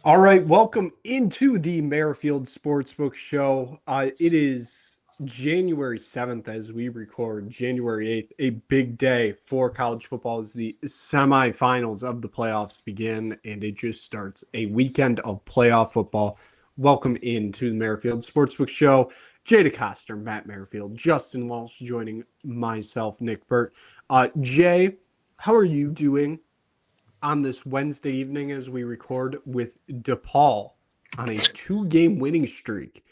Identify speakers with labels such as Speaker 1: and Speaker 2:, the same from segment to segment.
Speaker 1: All right, welcome into the Merrifield Sportsbook Show. It is January 7th as we record, January 8th, a big day for college football as the semifinals of the playoffs begin, and it just starts a weekend of playoff football. Welcome into the Merrifield Sportsbook Show. Jay DeCoster, Matt Merrifield, Justin Walsh joining myself, Nick Burt. Jay, how are you doing on this Wednesday evening as we record with DePaul on a 2-game winning streak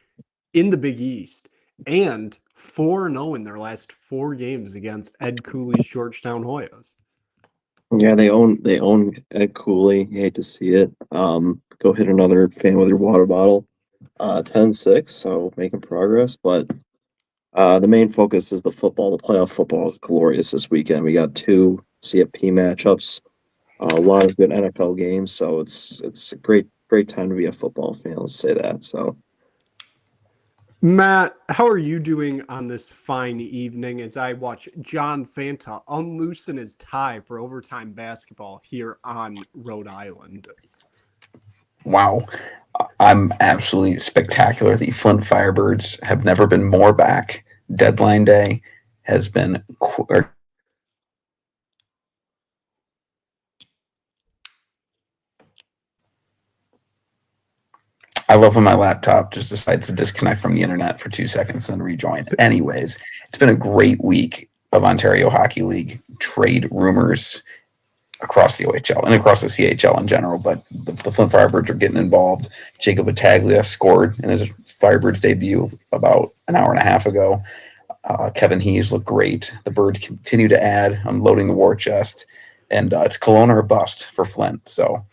Speaker 1: in the Big East and 4-0 in their last 4 games against Ed Cooley's Georgetown Hoyas?
Speaker 2: Yeah, they own Ed Cooley. You hate to see it. Go hit another fan with your water bottle. 10-6, so making progress. But the main focus is the football. The playoff football is glorious this weekend. We got two CFP matchups, a lot of good NFL games. So it's a great time to be a football fan. Let's say that. So
Speaker 1: Matt, how are you doing on this fine evening as I watch John Fanta unloosen his tie for overtime basketball here on Rhode Island?
Speaker 3: Wow. I'm absolutely spectacular. The Flint Firebirds have never been more back. Deadline day has been. I love when my laptop just decides to disconnect from the internet for 2 seconds and rejoin. Anyways, it's been a great week of Ontario Hockey League trade rumors across the OHL and across the CHL in general, but the Flint Firebirds are getting involved. Jacob Battaglia scored in his Firebirds debut about an hour and a half ago. Kevin Hayes looked great. The Birds continue to add. I'm loading the war chest, and it's Kelowna or bust for Flint. So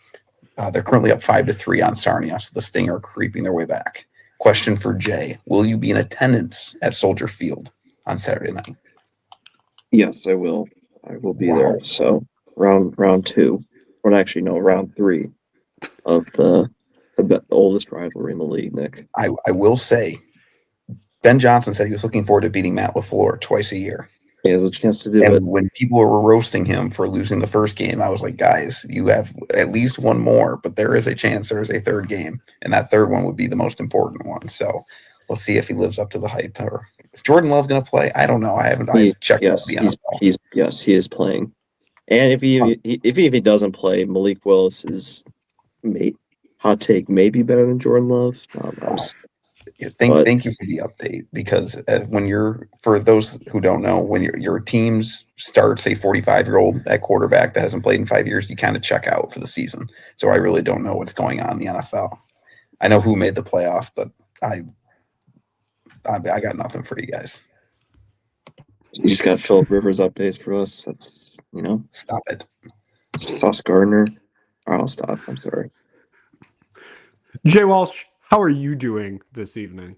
Speaker 3: they're currently up 5-3 on Sarnia, so the Sting are creeping their way back. Question for Jay: will you be in attendance at Soldier Field on Saturday night?
Speaker 2: yes, I will. I will be there. So round two, or actually no, round three of the oldest rivalry in the league, Nick.
Speaker 3: I will say, Ben Johnson said he was looking forward to beating Matt LaFleur twice a year.
Speaker 2: He has a chance to do
Speaker 3: And
Speaker 2: it.
Speaker 3: when people were roasting him for losing the first game, I was like, guys, you have at least one more, but there is a chance there is a third game, and that third one would be the most important one. So we'll see if he lives up to the hype. Or is Jordan Love going to play? I don't know. I've checked
Speaker 2: Yes,
Speaker 3: the NFL.
Speaker 2: yes, he is playing. And if he doesn't play, Malik Willis is hot take maybe better than Jordan Love.
Speaker 3: Thank you for the update, because for those who don't know, when your teams starts a 45-year-old at quarterback that hasn't played in 5 years, you kind of check out for the season. So I really don't know what's going on in the NFL. I know who made the playoff, but I got nothing for you guys.
Speaker 2: You just got Philip Rivers updates for us. That's
Speaker 3: Stop it.
Speaker 2: Sauce Gardner. I'll stop. I'm sorry.
Speaker 1: Jay Walsh, how are you doing this evening?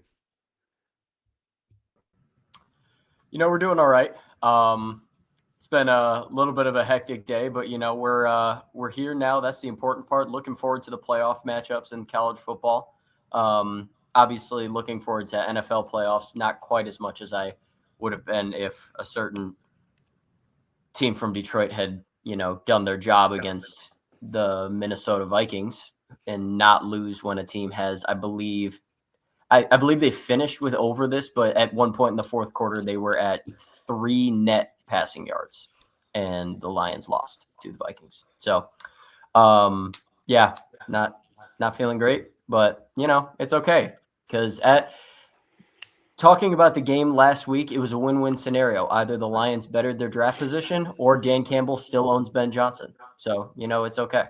Speaker 4: We're doing all right. It's been a little bit of a hectic day, but we're here now. That's the important part. Looking forward to the playoff matchups in college football. Obviously, looking forward to NFL playoffs. Not quite as much as I would have been if a certain team from Detroit had done their job against the Minnesota Vikings and not lose when a team has, I believe they finished with over this, but at one point in the fourth quarter, they were at 3 net passing yards, and the Lions lost to the Vikings. So, yeah, not feeling great, but it's okay, because talking about the game last week, it was a win-win scenario. Either the Lions bettered their draft position, or Dan Campbell still owns Ben Johnson. So it's okay.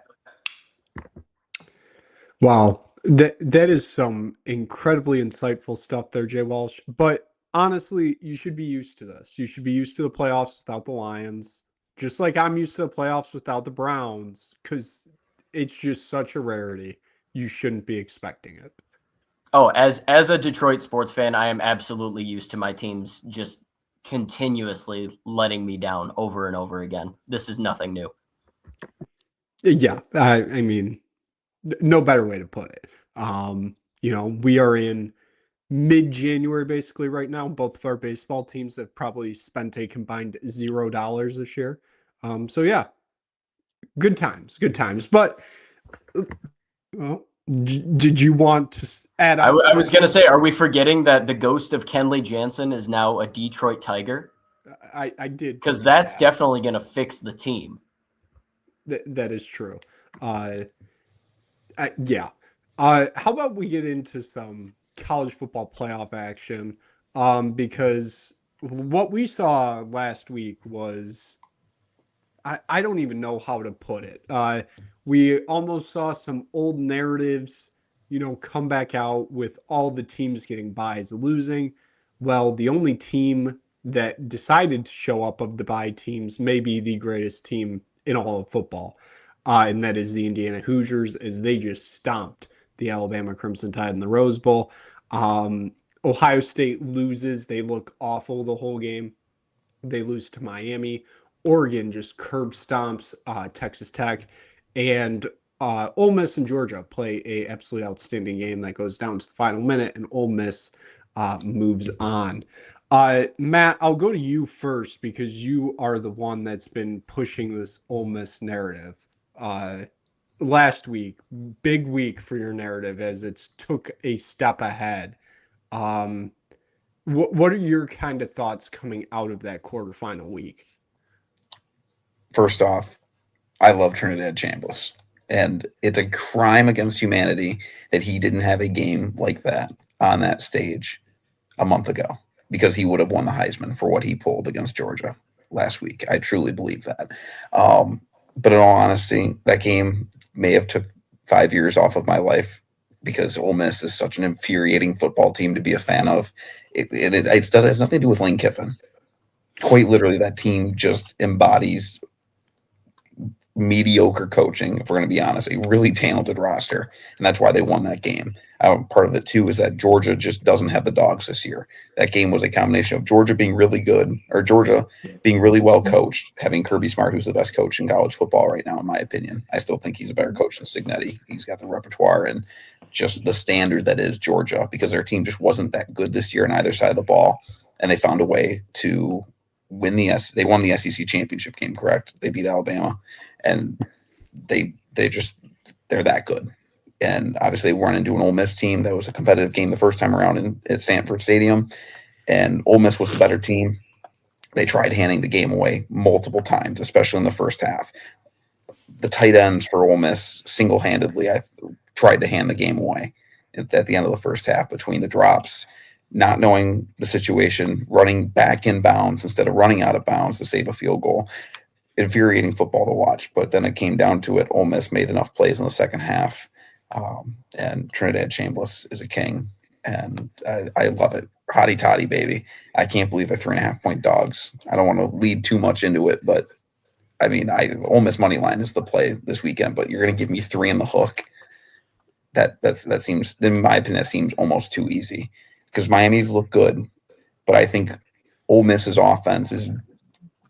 Speaker 1: Wow, that is some incredibly insightful stuff there, Jay Walsh. But honestly, you should be used to this. You should be used to the playoffs without the Lions, just like I'm used to the playoffs without the Browns, because it's just such a rarity. You shouldn't be expecting it.
Speaker 4: Oh, as a Detroit sports fan, I am absolutely used to my teams just continuously letting me down over and over again. This is nothing new.
Speaker 1: Yeah, I mean, no better way to put it. We are in mid-January basically right now. Both of our baseball teams have probably spent a combined $0 this year. So yeah, good times. But well, Did you want to add on?
Speaker 4: I was going to say, are we forgetting that the ghost of Kenley Jansen is now a Detroit Tiger?
Speaker 1: I did.
Speaker 4: Because that's definitely going to fix the team.
Speaker 1: That is true. Yeah. How about we get into some college football playoff action? Because what we saw last week was, I don't even know how to put it. We almost saw some old narratives, come back out with all the teams getting buys losing. Well, the only team that decided to show up of the bye teams may be the greatest team in all of football. And that is the Indiana Hoosiers, as they just stomped the Alabama Crimson Tide in the Rose Bowl. Ohio State loses. They look awful the whole game. They lose to Miami. Oregon just curb stomps Texas Tech. And Ole Miss and Georgia play a absolutely outstanding game that goes down to the final minute, and Ole Miss moves on. Matt, I'll go to you first because you are the one that's been pushing this Ole Miss narrative. Last week, big week for your narrative as it's took a step ahead. What are your kind of thoughts coming out of that quarterfinal week?
Speaker 3: First off, I love Trinidad Chambliss, and it's a crime against humanity that he didn't have a game like that on that stage a month ago, because he would have won the Heisman for what he pulled against Georgia last week. I truly believe that. But in all honesty, that game may have took 5 years off of my life because Ole Miss is such an infuriating football team to be a fan of. It has nothing to do with Lane Kiffin. Quite literally, that team just embodies mediocre coaching, if we're going to be honest, a really talented roster, and that's why they won that game. Part of it too is that Georgia just doesn't have the dogs this year. That game was a combination of Georgia being really good, or Georgia being really well coached, having Kirby Smart, who's the best coach in college football right now, in my opinion. I still think he's a better coach than Cignetti. He's got the repertoire and just the standard that is Georgia, because their team just wasn't that good this year on either side of the ball, and they found a way to win they won the SEC championship game, correct? They beat Alabama, and they're that good. And obviously we run into an Ole Miss team that was a competitive game the first time around at Sanford Stadium, and Ole Miss was the better team. They tried handing the game away multiple times, especially in the first half. The tight ends for Ole Miss single-handedly, I tried to hand the game away at the end of the first half between the drops, not knowing the situation, running back in bounds instead of running out of bounds to save a field goal. Infuriating football to watch, but then it came down to it. Ole Miss made enough plays in the second half, and Trinidad Chambliss is a king, and I love it. Hotty toddy, baby. I can't believe they're 3.5-point dogs. I don't want to lead too much into it, but I mean, Ole Miss money line is the play this weekend, but you're going to give me 3 in the hook. That seems, in my opinion, that seems almost too easy, because Miami's look good, but I think Ole Miss's offense is.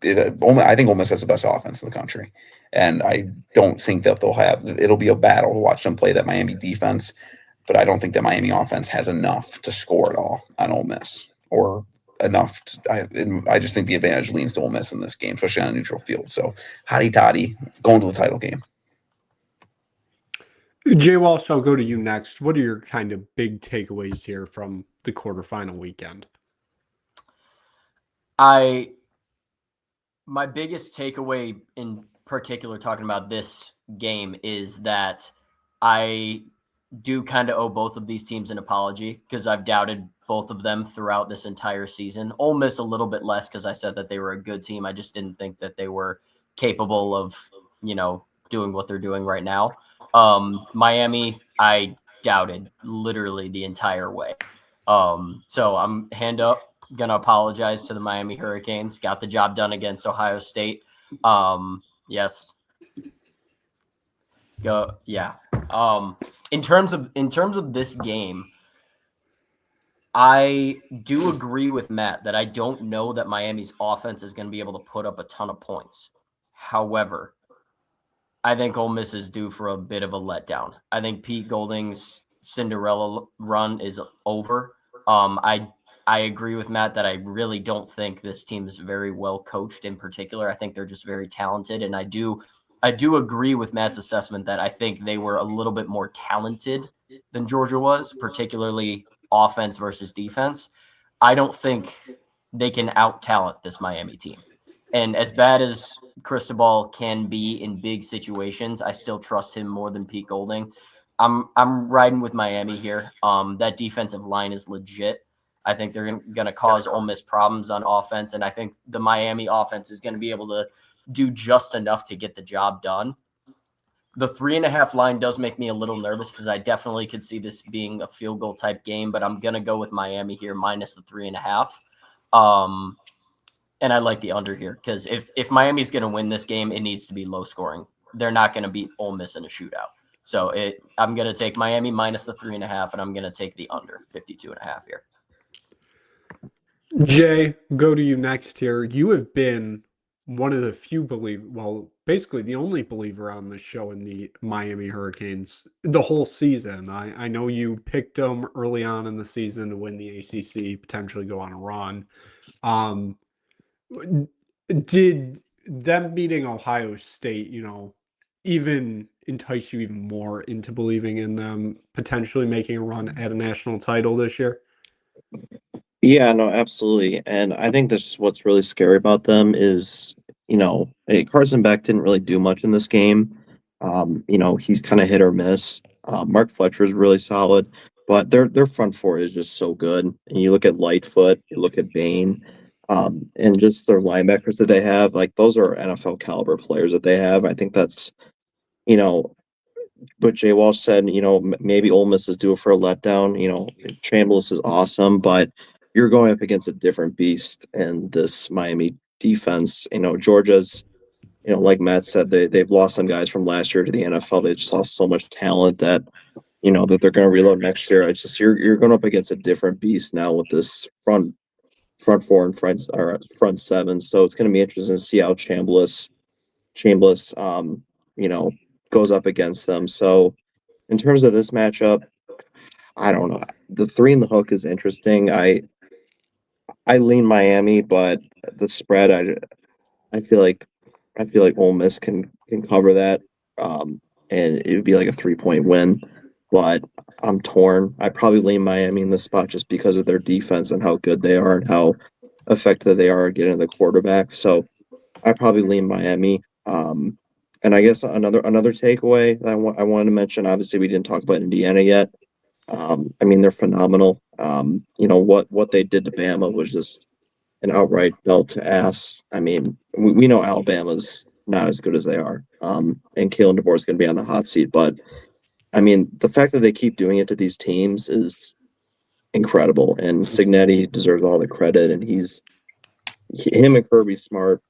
Speaker 3: I think Ole Miss has the best offense in the country, and I don't think that it'll be a battle to watch them play that Miami defense, but I don't think that Miami offense has enough to score at all on Ole Miss, or enough. I just think the advantage leans to Ole Miss in this game, especially on a neutral field. So, hotty toddy, going to the title game.
Speaker 1: Jay Walsh, I'll go to you next. What are your kind of big takeaways here from the quarterfinal weekend?
Speaker 4: My biggest takeaway in particular talking about this game is that I do kind of owe both of these teams an apology, because I've doubted both of them throughout this entire season. Ole Miss a little bit less, because I said that they were a good team. I just didn't think that they were capable of, doing what they're doing right now. Miami, I doubted literally the entire way. So I'm hand up. Gonna apologize to the Miami Hurricanes. Got the job done against Ohio State. Yes. Go. Yeah. In terms of this game, I do agree with Matt that I don't know that Miami's offense is going to be able to put up a ton of points. However, I think Ole Miss is due for a bit of a letdown. I think Pete Golding's Cinderella run is over. I agree with Matt that I really don't think this team is very well coached in particular. I think they're just very talented, and I do I do agree with Matt's assessment that I think they were a little bit more talented than Georgia was, particularly offense versus defense. I don't think they can out-talent this Miami team. And as bad as Cristobal can be in big situations, I still trust him more than Pete Golding. I'm riding with Miami here. That defensive line is legit. I think they're going to cause Ole Miss problems on offense, and I think the Miami offense is going to be able to do just enough to get the job done. The 3.5 line does make me a little nervous because I definitely could see this being a field goal type game, but I'm going to go with Miami here minus the 3.5. And I like the under here because if Miami's going to win this game, it needs to be low scoring. They're not going to beat Ole Miss in a shootout. So I'm going to take Miami minus the 3.5, and I'm going to take the under 52.5 here.
Speaker 1: Jay, go to you next here. You have been one of the few basically the only believer on this show in the Miami Hurricanes the whole season. I know you picked them early on in the season to win the ACC, potentially go on a run. Did them beating Ohio State, even entice you even more into believing in them potentially making a run at a national title this year?
Speaker 2: Yeah, no, absolutely. And I think that's what's really scary about them is, Carson Beck didn't really do much in this game. He's kind of hit or miss. Mark Fletcher is really solid, but their front four is just so good. And you look at Lightfoot, you look at Bain, and just their linebackers that they have, like those are NFL caliber players that they have. I think that's, but Jay Walsh said, maybe Ole Miss is due for a letdown. Chambliss is awesome, but you're going up against a different beast in this Miami defense. Georgia's, like Matt said, they've lost some guys from last year to the NFL. They just lost so much talent that, that they're going to reload next year. It's just you're going up against a different beast now with this front four and front seven. So it's going to be interesting to see how Chambliss, goes up against them. So in terms of this matchup, I don't know. The 3 in the hook is interesting. I lean Miami, but the spread, I feel like Ole Miss can cover that, and it would be like a 3-point win. But I'm torn. I probably lean Miami in this spot just because of their defense and how good they are and how effective they are at getting the quarterback. So I probably lean Miami. And I guess another takeaway that I wanted to mention. Obviously, we didn't talk about Indiana yet. They're phenomenal. What they did to Bama was just an outright belt to ass. We know Alabama's not as good as they are. And Kalen DeBoer is going to be on the hot seat. But, the fact that they keep doing it to these teams is incredible. And Cignetti deserves all the credit. And him and Kirby Smart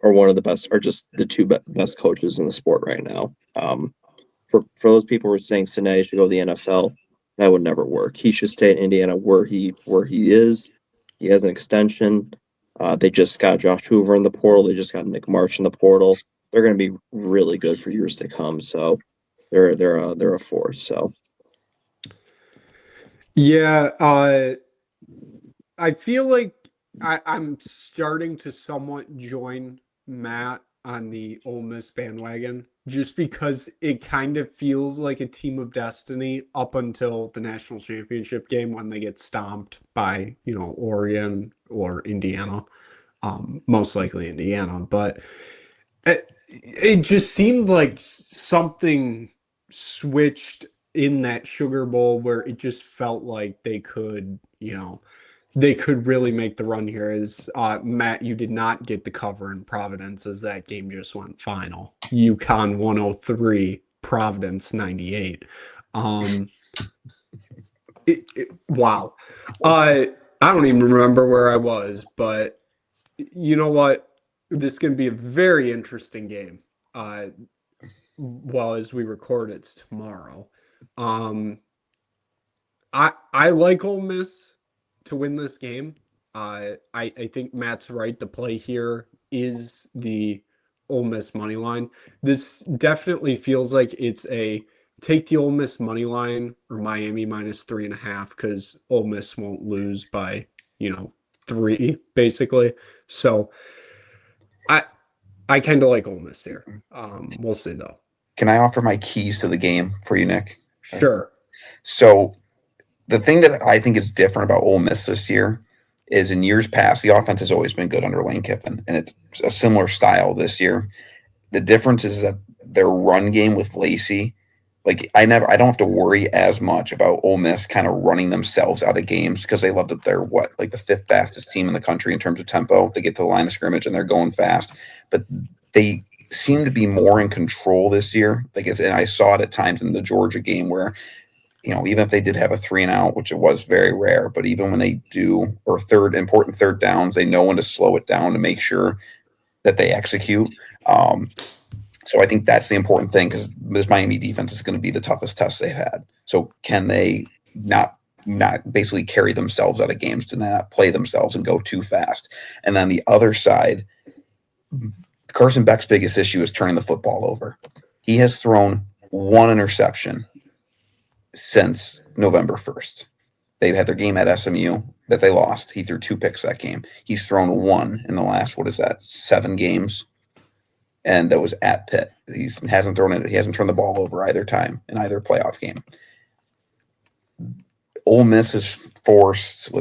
Speaker 2: are one of the best, are just the two best coaches in the sport right now. For those people who are saying Cignetti should go to the NFL, that would never work. He should stay in Indiana where he is. He has an extension. They just got Josh Hoover in the portal. They just got Nick March in the portal. They're going to be really good for years to come. So they're a force. So
Speaker 1: yeah, I feel like I'm starting to somewhat join Matt on the Ole Miss bandwagon just because it kind of feels like a team of destiny up until the national championship game when they get stomped by, Oregon or Indiana, most likely Indiana. But it just seemed like something switched in that Sugar Bowl where it just felt like they could, they could really make the run here. As Matt, you did not get the cover in Providence as that game just went final. UConn 103, Providence 98. Wow. I don't even remember where I was, but you know what? This is going to be a very interesting game. As we record, it's tomorrow. I like Ole Miss to win this game. I think Matt's right. The play here is the Ole Miss money line. This definitely feels like it's a take the Ole Miss money line or Miami minus 3.5 because Ole Miss won't lose by 3 basically. So I I kind of like Ole Miss here. We'll see though.
Speaker 3: Can I offer my keys to the game for you, Nick?
Speaker 1: Sure.
Speaker 3: So the thing that I think is different about Ole Miss this year is in years past, the offense has always been good under Lane Kiffin, and it's a similar style this year. The difference is that their run game with Lacey, like I don't have to worry as much about Ole Miss kind of running themselves out of games because they love that they're like the fifth fastest team in the country in terms of tempo. They get to the line of scrimmage and they're going fast, but they seem to be more in control this year. And I saw it at times in the Georgia game where, even if they did have a 3-and-out, which it was very rare, but even when they do, or important third downs, they know when to slow it down to make sure that they execute. So I think that's the important thing because this Miami defense is going to be the toughest test they've had. So can they not basically carry themselves out of games to not play themselves and go too fast? And then the other side, Carson Beck's biggest issue is turning the football over. He has thrown one interception since November 1st. They've had their game at SMU that they lost. He threw 2 picks that game. He's thrown 1 in the last, 7 games? And that was at Pitt. He hasn't turned the ball over either time in either playoff game. Ole Miss has forced,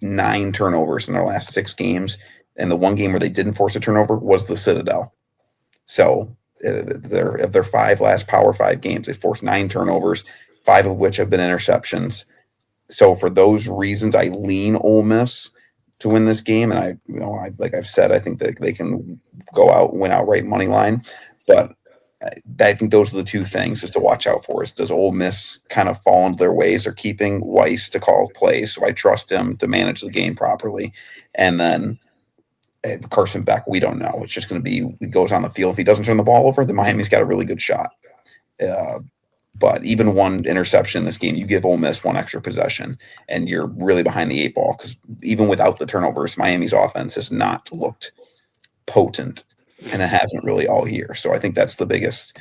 Speaker 3: 9 turnovers in their last 6 games. And the one game where they didn't force a turnover was the Citadel. So of their 5 last Power 5 games, they forced 9 turnovers, 5 of which have been interceptions. So for those reasons, I lean Ole Miss to win this game. And like I've said, I think that they can go out and win outright money line. But I think those are the 2 things just to watch out for. Is does Ole Miss kind of fall into their ways? They're keeping Weiss to call plays, so I trust him to manage the game properly. And then Carson Beck, we don't know. It's just going to be, he goes on the field. If he doesn't turn the ball over, then Miami's got a really good shot. But even 1 interception in this game, you give Ole Miss 1 extra possession, and you're really behind the 8 ball because even without the turnovers, Miami's offense has not looked potent, and it hasn't really all year. So I think that's the biggest,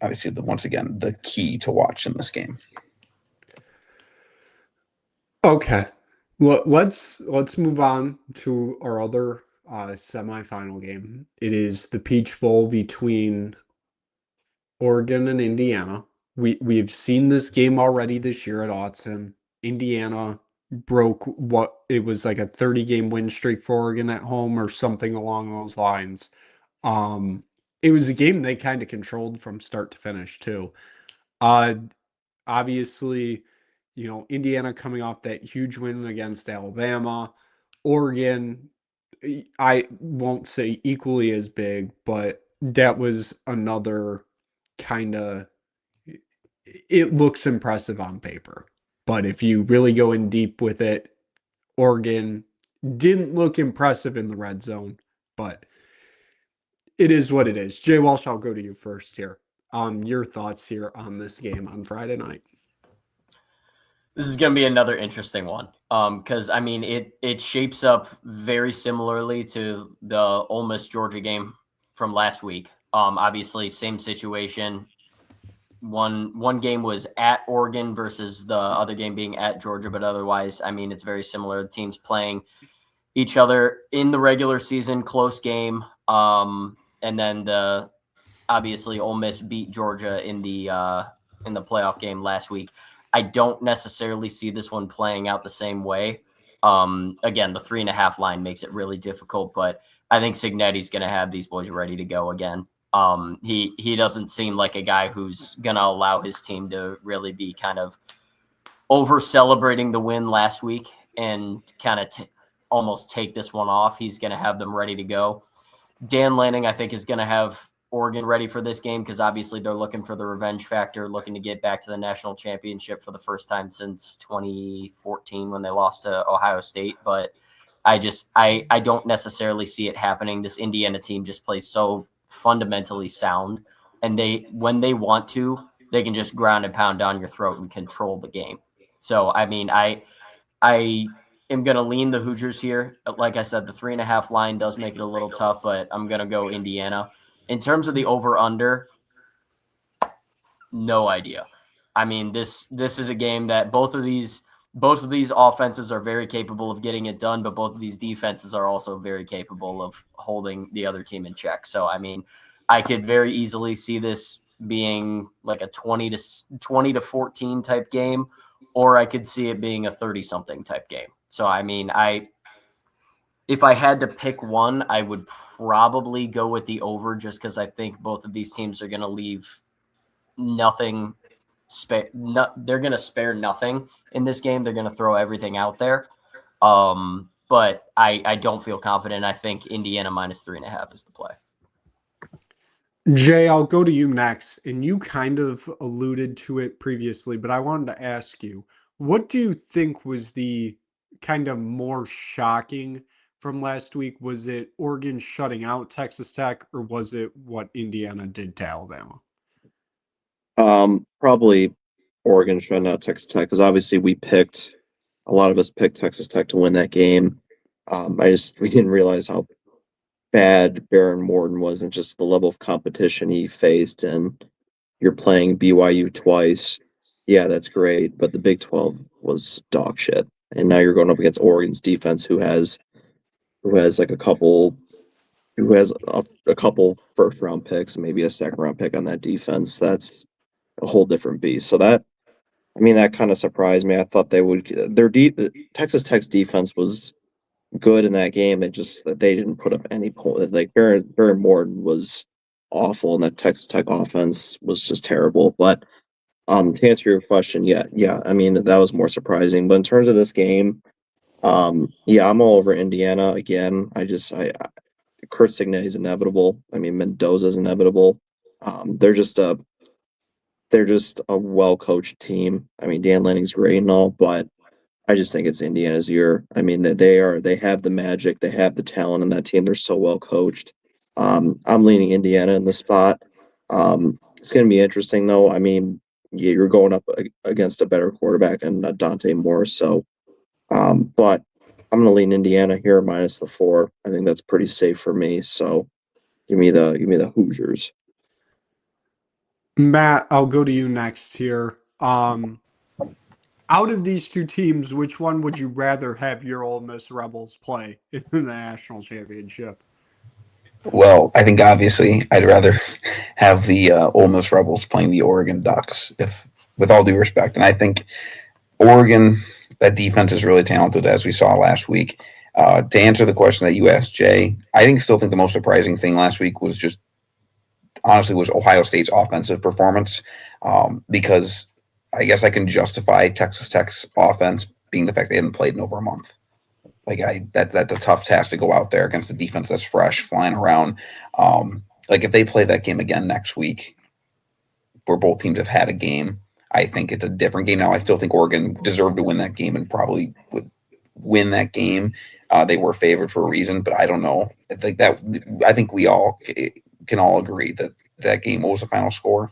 Speaker 3: obviously, once again, the key to watch in this game.
Speaker 1: Okay. Well, let's move on to our other semifinal game. It is the Peach Bowl between Oregon and Indiana. We've seen this game already this year at Autzen. Indiana broke what it was like a 30-game win streak for Oregon at home or something along those lines. It was a game they kind of controlled from start to finish too. Obviously, Indiana coming off that huge win against Alabama. Oregon, I won't say equally as big, but that was another kind of, it looks impressive on paper. But if you really go in deep with it, Oregon didn't look impressive in the red zone, but it is what it is. Jay Walsh, I'll go to you first here. Your thoughts here on this game on Friday night.
Speaker 4: This is going to be another interesting one because, it shapes up very similarly to the Ole Miss Georgia game from last week. Obviously, same situation. One game was at Oregon versus the other game being at Georgia, but otherwise, it's very similar. Teams playing each other in the regular season, close game. And then obviously Ole Miss beat Georgia in the playoff game last week. I don't necessarily see this one playing out the same way. Again, the 3.5 line makes it really difficult, but I think Cignetti's going to have these boys ready to go again. He doesn't seem like a guy who's going to allow his team to really be kind of over celebrating the win last week and kind of almost take this one off. He's going to have them ready to go. Dan Lanning, I think, is going to have Oregon ready for this game because obviously they're looking for the revenge factor, looking to get back to the national championship for the first time since 2014 when they lost to Ohio State. But I don't necessarily see it happening. This Indiana team just plays so fundamentally sound, and when they want to, they can just ground and pound down your throat and control the game. So, I am going to lean the Hoosiers here. Like I said, the 3.5 line does make it a little tough, but I'm going to go Indiana. In terms of the over-under, no idea. This is a game that both of these both of these offenses are very capable of getting it done, but both of these defenses are also very capable of holding the other team in check. So, I mean, I could very easily see this being like a 20 to 14 type game, or I could see it being a 30-something type game. So, I mean, if I had to pick one, I would probably go with the over just because I think both of these teams are going to leave nothing. They're going to spare nothing in this game. They're going to throw everything out there. But I don't feel confident. I think Indiana -3.5 is the play.
Speaker 1: Jay, I'll go to you next. And you kind of alluded to it previously, but I wanted to ask you, what do you think was the kind of more shocking from last week? Was it Oregon shutting out Texas Tech, or was it what Indiana did to Alabama?
Speaker 2: Probably Oregon shutting out Texas Tech, because obviously a lot of us picked Texas Tech to win that game. We didn't realize how bad Baron Morton was and just the level of competition he faced. And you're playing BYU twice. Yeah, that's great, but the Big 12 was dog shit. And now you're going up against Oregon's defense, who has like a couple first round picks and maybe a second round pick on that defense. That's a whole different beast. So that kind of surprised me. I thought Texas Tech's defense was good in that game. They didn't put up any point. Like Baron Morton was awful, and that Texas Tech offense was just terrible. But to answer your question, yeah, that was more surprising. But in terms of this game, yeah, I'm all over Indiana again. Kurt Signet is inevitable. Mendoza's inevitable. They're just a well-coached team. Dan Lanning's great and all, but I just think it's Indiana's year. They have the magic, they have the talent in that team. They're so well coached. I'm leaning Indiana in the spot. It's going to be interesting though. You're going up against a better quarterback and Dante Moore. So, but I'm going to lean Indiana here minus the 4. I think that's pretty safe for me. So, give me the Hoosiers.
Speaker 1: Matt, I'll go to you next here. Out of these two teams, which one would you rather have your Ole Miss Rebels play in the national championship?
Speaker 3: Well, I think obviously I'd rather have the Ole Miss Rebels playing the Oregon Ducks, if with all due respect. And I think Oregon, that defense is really talented, as we saw last week. To answer the question that you asked, Jay, I still think the most surprising thing last week was Ohio State's offensive performance, because I guess I can justify Texas Tech's offense being the fact they hadn't played in over a month. That's a tough task to go out there against a defense that's fresh, flying around. If they play that game again next week, where both teams have had a game, I think it's a different game. Now, I still think Oregon deserved to win that game and probably would win that game. They were favored for a reason, but I don't know. I think we all can all agree that game, what was the final score?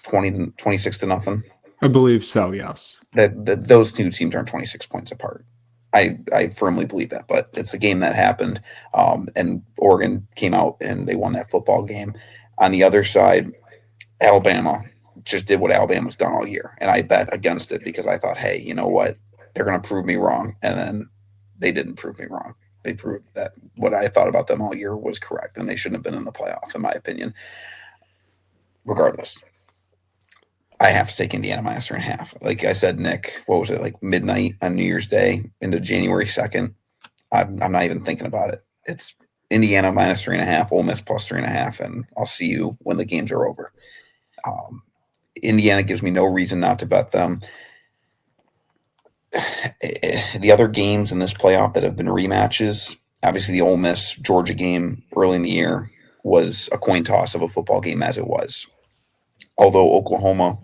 Speaker 3: 26 to nothing.
Speaker 1: I believe so, yes.
Speaker 3: That those two teams aren't 26 points apart. I firmly believe that, but it's a game that happened, and Oregon came out and they won that football game. On the other side, Alabama just did what Alabama's done all year, and I bet against it because I thought, hey, you know what? They're going to prove me wrong, and then they didn't prove me wrong. They proved that what I thought about them all year was correct, and they shouldn't have been in the playoff, in my opinion. Regardless, I have to take Indiana -3.5. Like I said, Nick, what was it, like midnight on New Year's Day into January 2nd? I'm not even thinking about it. It's Indiana -3.5, Ole Miss +3.5, and I'll see you when the games are over. Indiana gives me no reason not to bet them. The other games in this playoff that have been rematches, obviously the Ole Miss Georgia game early in the year was a coin toss of a football game, as it was. Although Oklahoma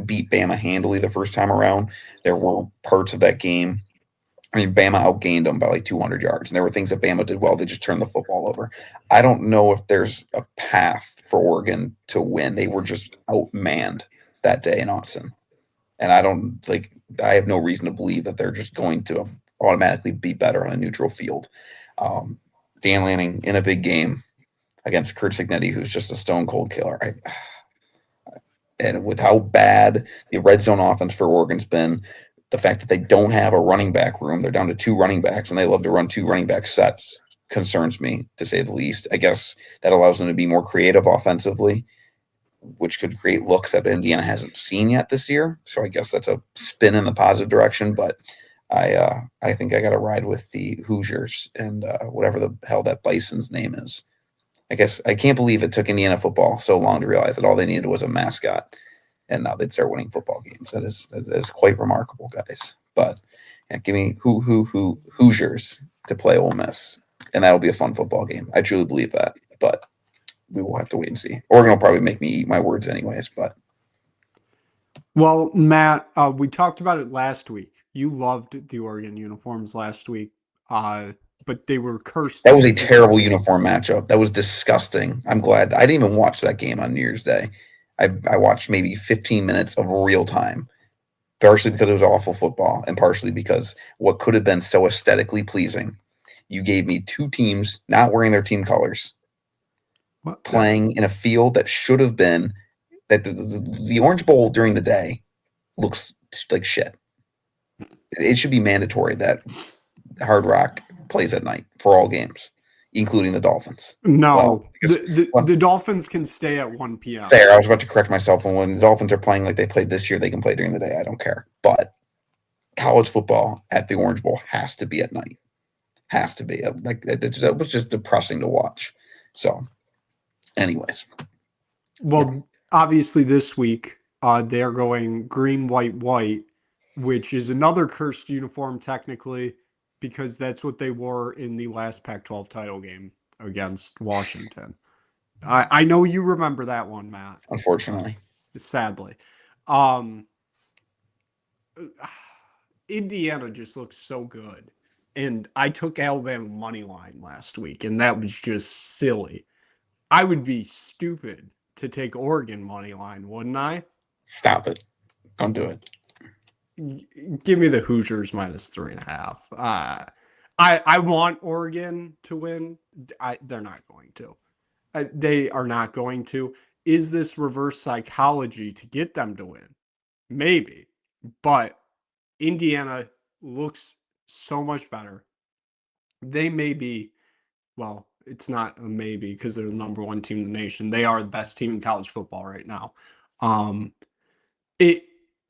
Speaker 3: beat Bama handily the first time around, there were parts of that game. Bama outgained them by like 200 yards, and there were things that Bama did well. They just turned the football over. I don't know if there's a path for Oregon to win. They were just outmanned that day in Austin. And I have no reason to believe that they're just going to automatically be better on a neutral field. Dan Lanning in a big game against Kurt Signetti, who's just a stone cold killer. And with how bad the red zone offense for Oregon's been, the fact that they don't have a running back room, they're down to 2 running backs, and they love to run 2 running back sets, concerns me, to say the least. I guess that allows them to be more creative offensively, which could create looks that Indiana hasn't seen yet this year. So I guess that's a spin in the positive direction. But I think I got to ride with the Hoosiers and whatever the hell that Bison's name is. I guess I can't believe it took Indiana football so long to realize that all they needed was a mascot, and now they'd start winning football games. That is quite remarkable, guys. But yeah, give me Hoosiers to play Ole Miss, and that'll be a fun football game. I truly believe that, but we will have to wait and see. Oregon will probably make me eat my words anyways. But
Speaker 1: Well, Matt, we talked about it last week. You loved the Oregon uniforms last week, but they were cursed.
Speaker 3: that was a terrible uniform matchup. That was disgusting. I'm glad I didn't even watch that game on New Year's Day. I watched maybe 15 minutes of real time, partially because it was awful football and partially because what could have been so aesthetically pleasing. You gave me 2 teams not wearing their team colors, playing in a field that should have been that the Orange Bowl during the day looks like shit. It should be mandatory that Hard Rock plays at night for all games, including the Dolphins.
Speaker 1: No,
Speaker 3: Well,
Speaker 1: the Dolphins can stay at 1 p.m.
Speaker 3: Fair. I was about to correct myself. And when the Dolphins are playing like they played this year, they can play during the day. I don't care. But college football at the Orange Bowl has to be at night. Has to be. That was just depressing to watch. So, anyways.
Speaker 1: Well, obviously this week they're going green, white, white, which is another cursed uniform technically, because that's what they wore in the last Pac-12 title game against Washington. I know you remember that one, Matt.
Speaker 3: Unfortunately.
Speaker 1: Sadly. Indiana just looks so good. And I took Alabama money line last week, and that was just silly. I would be stupid to take Oregon money line, wouldn't I?
Speaker 3: Stop it. Don't do it.
Speaker 1: Give me the Hoosiers -3.5. I want Oregon to win. They're not going to. They are not going to. Is this reverse psychology to get them to win? Maybe. But Indiana looks so much better. They may be, well, it's not a maybe because they're the number 1 team in the nation. They are the best team in college football right now.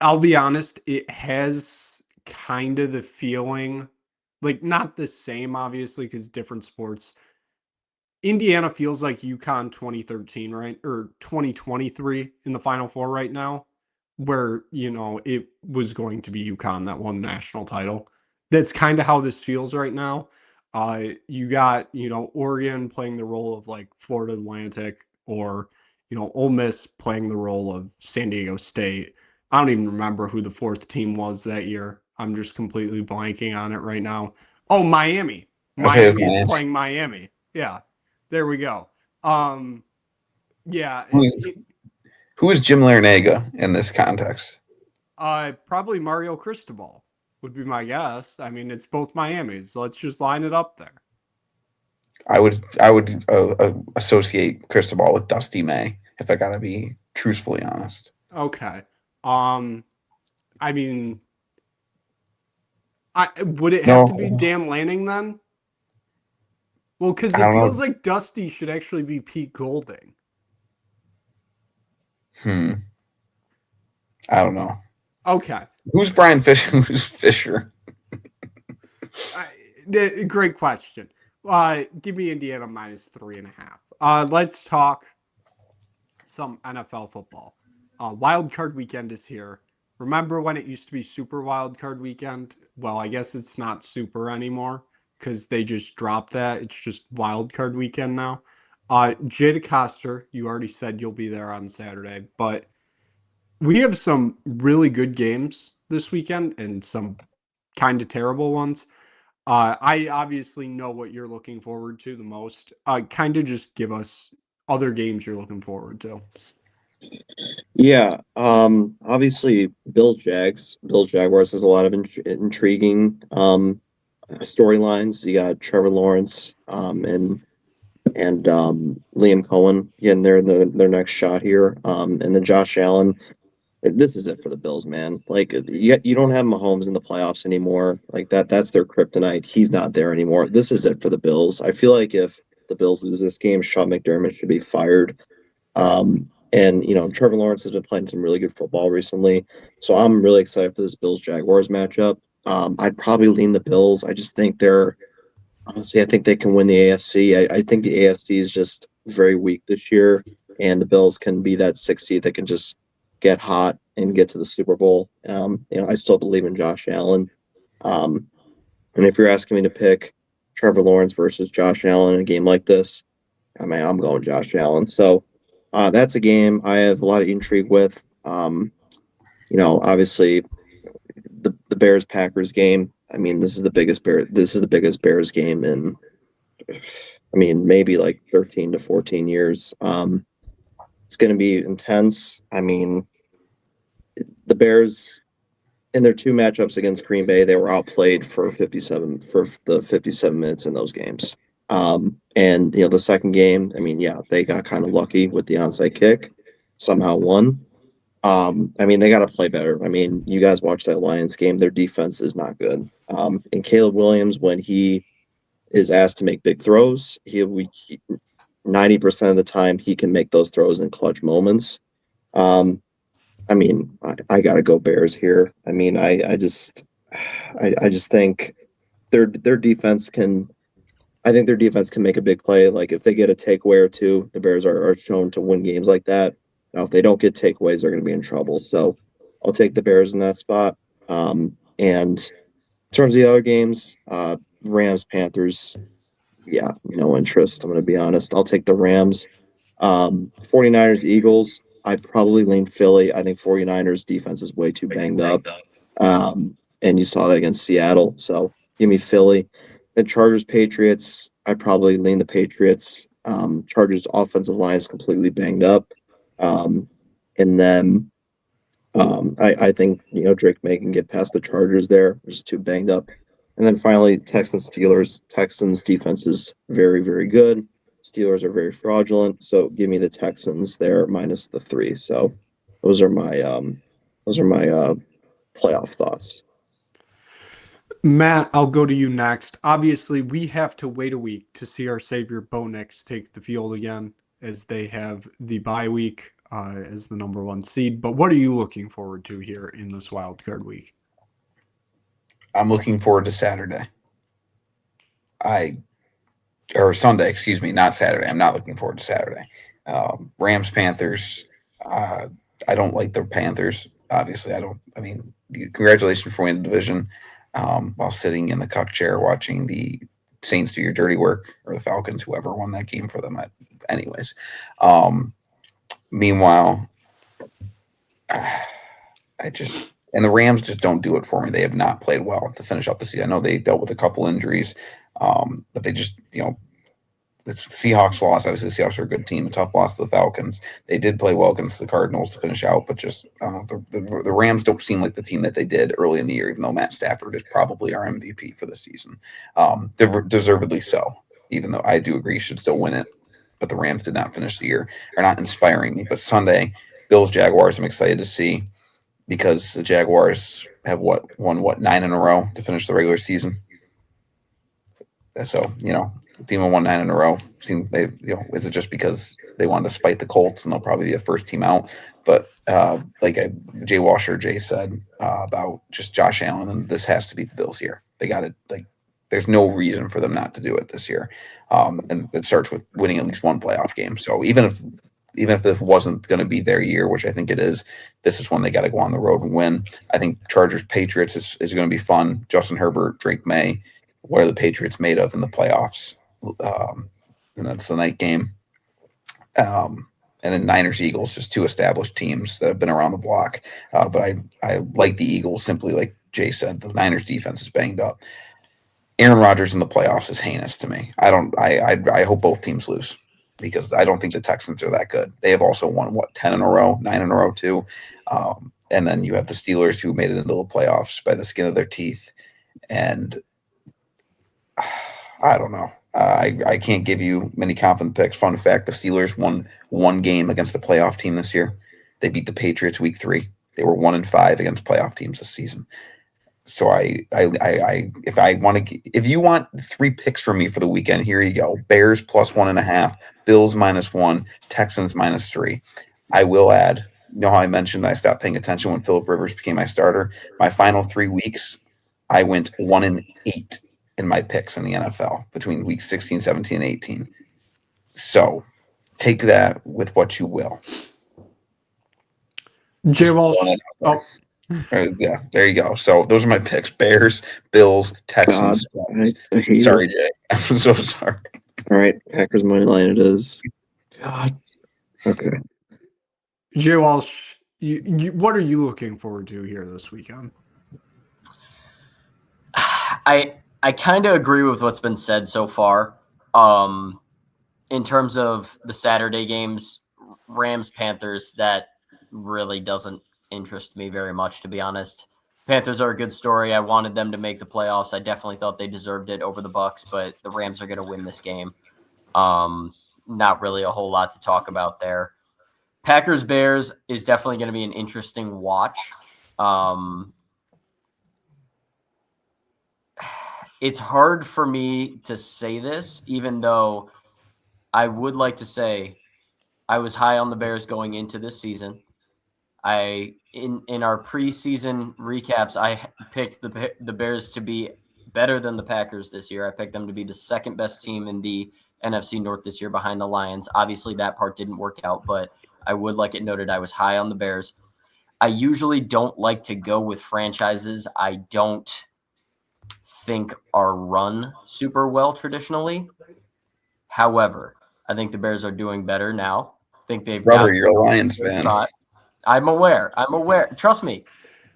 Speaker 1: I'll be honest, it has kind of the feeling, like not the same, obviously, because different sports. Indiana feels like UConn 2013, right? Or 2023 in the Final Four right now, where, it was going to be UConn that won the national title. That's kind of how this feels right now. You got, Oregon playing the role of like Florida Atlantic, or, Ole Miss playing the role of San Diego State. I don't even remember who the 4th team was that year. I'm just completely blanking on it right now. Oh, Miami. Miami is playing Miami. Yeah. There we go. Yeah.
Speaker 3: Who is Jim Larinaga in this context?
Speaker 1: Probably Mario Cristobal would be my guess. I mean, it's both Miamis. So let's just line it up there.
Speaker 3: I would associate Cristobal with Dusty May, if I gotta be truthfully honest.
Speaker 1: Okay. I mean, would it have to be Dan Lanning then? Well, because it feels like Dusty should actually be Pete Golding.
Speaker 3: I don't know.
Speaker 1: Okay.
Speaker 3: Who's Brian Fisher? Who's Fisher?
Speaker 1: Great question. Give me Indiana -3.5. Let's talk some NFL football. Wild Card Weekend is here. Remember when it used to be Super Wild Card Weekend? Well, I guess it's not super anymore because they just dropped that. It's just Wild Card Weekend now. Jay DeCoster, you already said you'll be there on Saturday, but we have some really good games this weekend and some kind of terrible ones. I obviously know what you're looking forward to the most. Kind of just give us other games you're looking forward to.
Speaker 2: Yeah, obviously Bills Jaguars has a lot of intriguing storylines. You got Trevor Lawrence and and Liam Cohen getting their next shot here. And then Josh Allen. This is it for the Bills, man. Like you don't have Mahomes in the playoffs anymore. Like that's their kryptonite. He's not there anymore. This is it for the Bills. I feel like if the Bills lose this game, Sean McDermott should be fired. And Trevor Lawrence has been playing some really good football recently. So I'm really excited for this Bills Jaguars matchup. I'd probably lean the Bills. I just think I think they can win the AFC. I think the AFC is just very weak this year, and the Bills can be that 6 seed that can just get hot and get to the Super Bowl. I still believe in Josh Allen. And if you're asking me to pick Trevor Lawrence versus Josh Allen in a game like this, I'm going Josh Allen. So that's a game I have a lot of intrigue with. Obviously the Bears Packers game. I mean, this is the biggest Bears game in maybe like 13 to 14 years. It's going to be intense. I mean, the Bears in their 2 matchups against Green Bay, they were outplayed for the 57 minutes in those games. And the second game, they got kind of lucky with the onside kick, somehow won. They got to play better. You guys watched that Lions game. Their defense is not good. And Caleb Williams, when he is asked to make big throws, 90% of the time he can make those throws in clutch moments. I got to go Bears here. I just think their defense can. I think their defense can make a big play. Like if they get a takeaway or two, the Bears are shown to win games like that. Now, if they don't get takeaways, they're going to be in trouble. So I'll take the Bears in that spot. And in terms of the other games, Rams, Panthers, no interest. I'm going to be honest. I'll take the Rams. 49ers, Eagles, I'd probably lean Philly. I think 49ers defense is way too banged up. And you saw that against Seattle. So give me Philly. The Chargers, Patriots, I'd probably lean the Patriots. Chargers offensive line is completely banged up. And then I think, Drake May can get past the Chargers there. They're just too banged up. And then finally, Texans, Steelers. Texans defense is very, very good. Steelers are very fraudulent. So give me the Texans there minus the 3. So those are my playoff thoughts.
Speaker 1: Matt, I'll go to you next. Obviously, we have to wait a week to see our savior Bo Nix take the field again, as they have the bye week as the number 1 seed. But what are you looking forward to here in this wild card week?
Speaker 3: I'm looking forward to Saturday. Sunday, excuse me, not Saturday. I'm not looking forward to Saturday. Rams, Panthers. I don't like the Panthers. Obviously, I don't. Congratulations for winning the division. While sitting in the cuck chair watching the Saints do your dirty work, or the Falcons, whoever won that game for them. Anyways, meanwhile, and the Rams just don't do it for me. They have not played well to finish out the season. I know they dealt with a couple injuries, but they just, the Seahawks lost. Obviously, the Seahawks are a good team. A tough loss to the Falcons. They did play well against the Cardinals to finish out, but just the Rams don't seem like the team that they did early in the year, even though Matt Stafford is probably our MVP for the season. Deservedly so, even though I do agree he should still win it. But the Rams did not finish the year, are not inspiring me. But Sunday, Bills, Jaguars, I'm excited to see, because the Jaguars have won 9 in a row to finish the regular season. So, team won 9 in a row. Is it just because they wanted to spite the Colts and they'll probably be a first team out? But Jay said about just Josh Allen, and this has to be the Bills here. They got it. There's no reason for them not to do it this year. And it starts with winning at least one playoff game. So even if this wasn't going to be their year, which I think it is, this is when they got to go on the road and win. I think Chargers Patriots is going to be fun. Justin Herbert, Drake May. What are the Patriots made of in the playoffs? And that's the night game. And then Niners Eagles, just 2 established teams that have been around the block. But I like the Eagles simply, like Jay said, the Niners defense is banged up. Aaron Rodgers in the playoffs is heinous to me. I hope both teams lose, because I don't think the Texans are that good. They have also won 10 in a row, 9 in a row too. And then you have the Steelers, who made it into the playoffs by the skin of their teeth. And I don't know. I can't give you many confident picks. Fun fact: the Steelers won one game against the playoff team this year. They beat the Patriots week 3. They were 1-5 against playoff teams this season. So if you want 3 picks from me for the weekend, here you go: Bears plus 1.5, Bills -1, Texans -3. I will add, you know how I mentioned I stopped paying attention when Phillip Rivers became my starter. My final 3 weeks, I went 1-8 in my picks in the NFL between weeks 16, 17, and 18. So take that with what you will.
Speaker 1: Jay Walsh.
Speaker 3: Yeah, there you go. So those are my picks: Bears, Bills, Texans.
Speaker 2: I hate
Speaker 3: Sorry,
Speaker 2: it.
Speaker 3: Jay. I'm so sorry.
Speaker 2: All right, Packers money line it is. God. Okay.
Speaker 1: Jay Walsh, what are you looking forward to here this weekend?
Speaker 4: I kind of agree with what's been said so far. In terms of the Saturday games, Rams, Panthers, that really doesn't interest me very much, to be honest. Panthers are a good story. I wanted them to make the playoffs. I definitely thought they deserved it over the Bucs, but the Rams are going to win this game. Not really a whole lot to talk about there. Packers Bears is definitely going to be an interesting watch. It's hard for me to say this, even though I would like to say I was high on the Bears going into this season. In our preseason recaps, I picked the Bears to be better than the Packers this year. I picked them to be the second best team in the NFC North this year behind the Lions. Obviously, that part didn't work out, but I would like it noted I was high on the Bears. I usually don't like to go with franchises I don't think are run super well traditionally. However, I think the Bears are doing better now. I think they've
Speaker 3: Brother, you're a Lions fan.
Speaker 4: I'm aware. Trust me,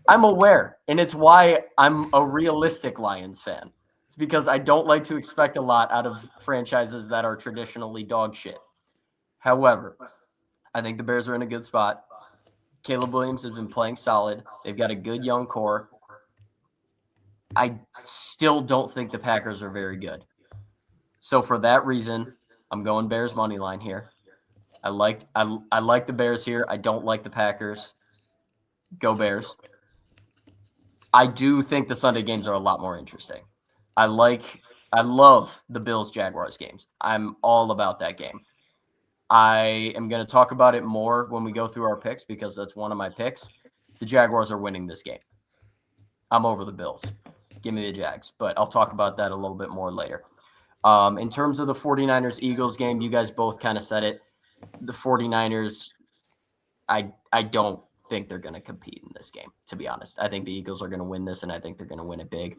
Speaker 4: I'm aware. And it's why I'm a realistic Lions fan. It's because I don't like to expect a lot out of franchises that are traditionally dog shit. However, I think the Bears are in a good spot. Caleb Williams has been playing solid. They've got a good young core. I still don't think the Packers are very good. So for that reason, I'm going Bears money line here. I like the Bears here. I don't like the Packers. Go Bears. I do think the Sunday games are a lot more interesting. I love the Bills Jaguars games. I'm all about that game. I am going to talk about it more when we go through our picks because that's one of my picks. The Jaguars are winning this game. I'm over the Bills. Give me the Jags, but I'll talk about that a little bit more later. In terms of the 49ers-Eagles game, you guys both kind of said it. The 49ers, I don't think they're going to compete in this game, to be honest. I think the Eagles are going to win this, and I think they're going to win it big.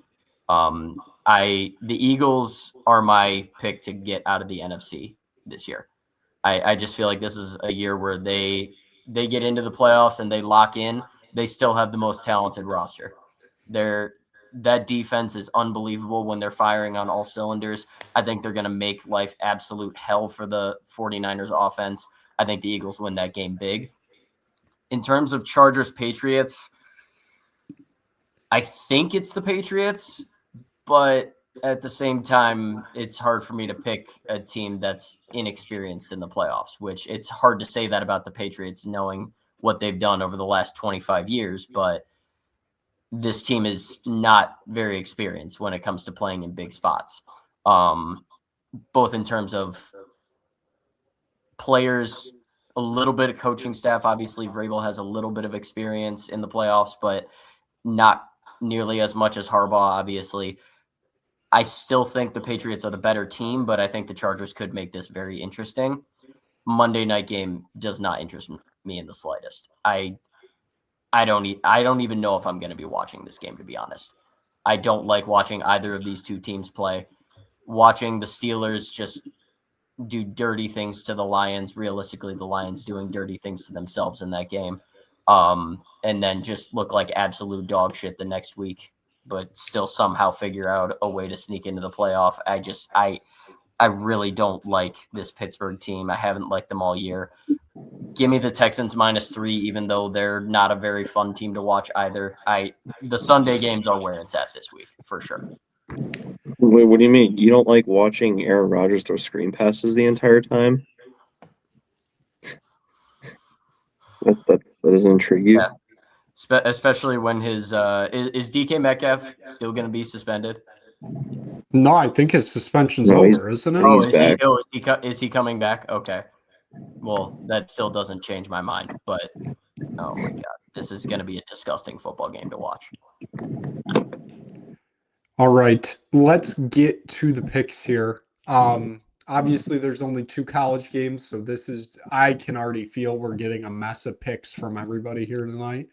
Speaker 4: The Eagles are my pick to get out of the NFC this year. I just feel like this is a year where they get into the playoffs and they lock in. They still have the most talented roster. That defense is unbelievable when they're firing on all cylinders. I think they're going to make life absolute hell for the 49ers offense. I think the Eagles win that game big. In terms of Chargers-Patriots, I think it's the Patriots, but at the same time, it's hard for me to pick a team that's inexperienced in the playoffs, which it's hard to say that about the Patriots knowing what they've done over the last 25 years, but this team is not very experienced when it comes to playing in big spots, both in terms of players, a little bit of coaching staff. Obviously, Vrabel has a little bit of experience in the playoffs, but not nearly as much as Harbaugh, obviously. I still think the Patriots are the better team, but I think the Chargers could make this very interesting. Monday night game does not interest me in the slightest. I don't even know if I'm going to be watching this game, to be honest. I don't like watching either of these two teams play. Watching the Steelers just do dirty things to the Lions, realistically the Lions doing dirty things to themselves in that game, and then just look like absolute dog shit the next week, but still somehow figure out a way to sneak into the playoff. I really don't like this Pittsburgh team. I haven't liked them all year. Give me the Texans -3, even though they're not a very fun team to watch either. The Sunday games are where it's at this week, for sure.
Speaker 2: Wait, what do you mean? You don't like watching Aaron Rodgers throw screen passes the entire time? That doesn't intrigue you?
Speaker 4: Yeah. Especially when his is DK Metcalf still going to be suspended?
Speaker 1: No, I think his suspension's
Speaker 2: No,
Speaker 1: over, isn't it?
Speaker 2: he's back.
Speaker 4: Is he coming back? Okay. Well, that still doesn't change my mind, but oh my god, this is going to be a disgusting football game to watch.
Speaker 1: All right, let's get to the picks here. Obviously, there's only 2 college games, so I can already feel we're getting a mess of picks from everybody here tonight.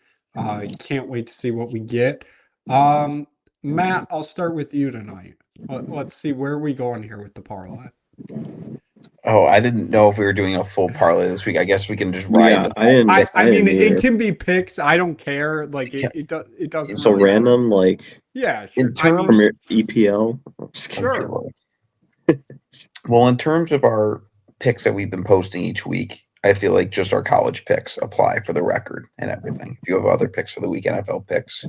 Speaker 1: Can't wait to see what we get. Matt, I'll start with you tonight. Let's see where are we going here with the parlay.
Speaker 3: Oh, I didn't know if we were doing a full parlay this week. I guess we can just ride.
Speaker 2: Yeah,
Speaker 3: the
Speaker 2: I didn't.
Speaker 1: I mean,
Speaker 2: didn't
Speaker 1: it
Speaker 2: either.
Speaker 1: can be picks. I don't care. Like it doesn't.
Speaker 2: So
Speaker 1: really matter.
Speaker 2: random, like
Speaker 1: Yeah, sure.
Speaker 3: In terms-
Speaker 2: from your EPL. I'm just kidding.
Speaker 1: Sure.
Speaker 3: Well, in terms of our picks that we've been posting each week, I feel like just our college picks apply for the record and everything. If you have other picks for the week, NFL picks,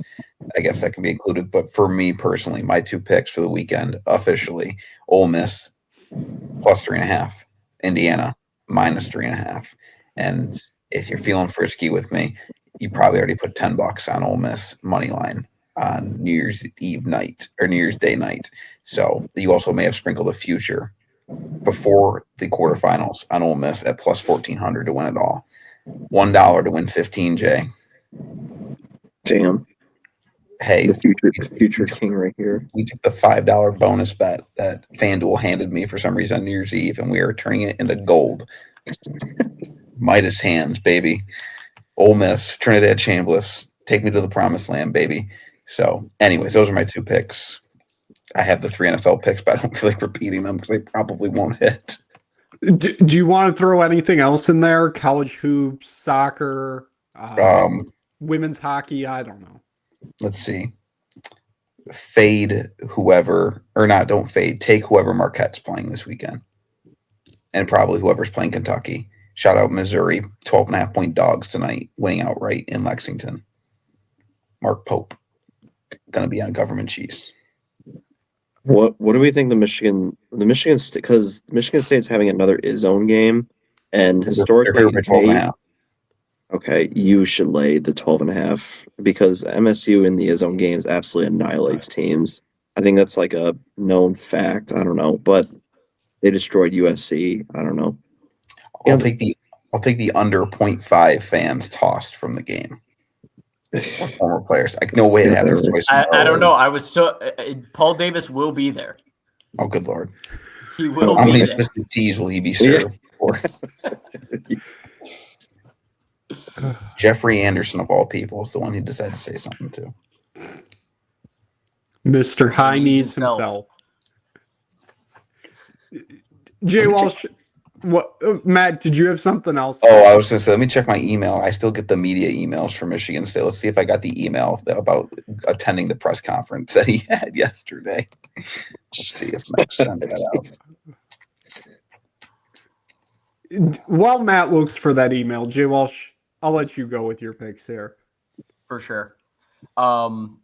Speaker 3: I guess that can be included. But for me personally, my 2 picks for the weekend officially: Ole Miss +3.5, Indiana -3.5. And if you're feeling frisky with me, you probably already put $10 on Ole Miss money line on New Year's Eve night or New Year's Day night. So you also may have sprinkled a future before the quarterfinals on Ole Miss at +1,400 to win it all. $1 to win 15, Jay.
Speaker 2: Damn,
Speaker 3: Hey,
Speaker 2: the future king right here.
Speaker 3: we took the $5 bonus bet that FanDuel handed me for some reason on New Year's Eve, and we are turning it into gold. Midas hands, baby. Ole Miss, Trinidad Chambliss, take me to the promised land, baby. So, anyways, those are my 2 picks. I have the 3 NFL picks, but I don't feel like repeating them because they probably won't hit.
Speaker 1: Do you want to throw anything else in there? College hoops, soccer, women's hockey? I don't know.
Speaker 3: Let's see. Fade whoever, or not, don't fade. Take whoever Marquette's playing this weekend. And probably whoever's playing Kentucky. Shout out Missouri, 12.5-point dogs tonight, winning outright in Lexington. Mark Pope, going to be on government cheese.
Speaker 2: What do we think the Michigan because Michigan State's having another zone game, and historically,
Speaker 3: They're 12.5.
Speaker 2: okay, you should lay the 12.5 because MSU in the zone games absolutely annihilates teams. I think that's like a known fact. I don't know, but they destroyed USC. I don't know.
Speaker 3: I'll take the under 0.5 fans tossed from the game. Or former players. No way to have this choice.
Speaker 4: I don't know. I was Paul Davis will be there.
Speaker 3: Oh, good Lord.
Speaker 4: He will
Speaker 3: How
Speaker 4: be
Speaker 3: many
Speaker 4: there.
Speaker 3: twisted teas will he be served for? Jeffrey Anderson, of all people, is the one who decided to say something to.
Speaker 1: Mr. High
Speaker 4: He
Speaker 1: needs
Speaker 4: needs himself.
Speaker 1: Jay Walsh, what? Matt, did you have something else?
Speaker 3: Oh, I was going to say, let me check my email. I still get the media emails from Michigan State. Let's see if I got the email about attending the press conference that he had yesterday. Let's see if Matt sent that out.
Speaker 1: While Matt looks for that email, Jay Walsh, I'll let you go with your picks here.
Speaker 4: For sure. I'll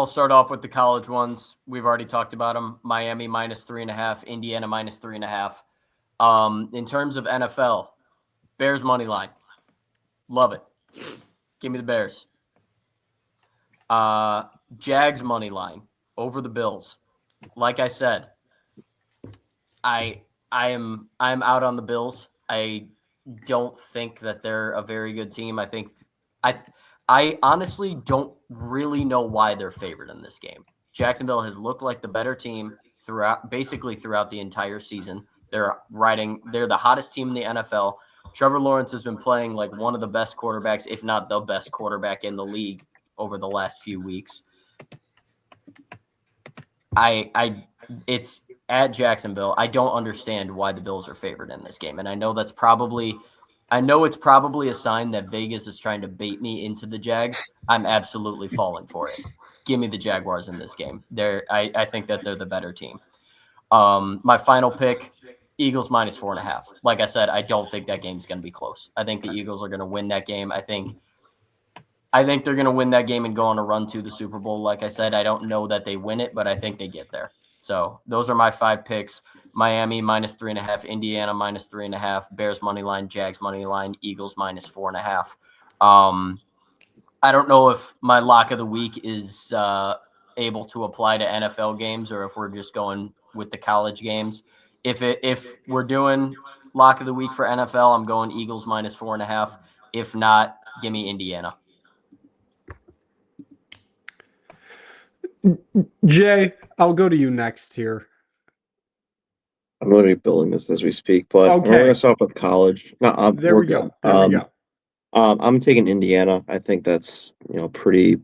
Speaker 4: start off with the college ones. We've already talked about them. Miami -3.5, Indiana -3.5. In terms of NFL, Bears money line. Love it. Give me the Bears. Jags money line over the Bills. Like I said, I'm out on the Bills. I don't think that they're a very good team. I honestly don't really know why they're favored in this game. Jacksonville has looked like the better team throughout the entire season. They're the hottest team in the NFL. Trevor Lawrence has been playing like one of the best quarterbacks, if not the best quarterback in the league over the last few weeks. It's at Jacksonville. I don't understand why the Bills are favored in this game. And I know it's probably a sign that Vegas is trying to bait me into the Jags. I'm absolutely falling for it. Give me the Jaguars in this game. I think that they're the better team. My final pick, Eagles -4.5. Like I said, I don't think that game's going to be close. I think the Eagles are going to win that game. I think I think they're going to win that game and go on a run to the Super Bowl. Like I said, I don't know that they win it, but I think they get there. So those are my 5 picks. Miami -3.5, Indiana -3.5, Bears money line, Jags money line, Eagles -4.5. I don't know if my lock of the week is able to apply to NFL games or if we're just going with the college games. If we're doing lock of the week for NFL, I'm going Eagles -4.5. If not, give me Indiana.
Speaker 1: Jay, I'll go to you next here.
Speaker 2: I'm literally building this as we speak, but
Speaker 1: Okay.
Speaker 2: we're going to start with college. No,
Speaker 1: There
Speaker 2: we're
Speaker 1: we go.
Speaker 2: good.
Speaker 1: There we go.
Speaker 2: I'm taking Indiana. I think that's pretty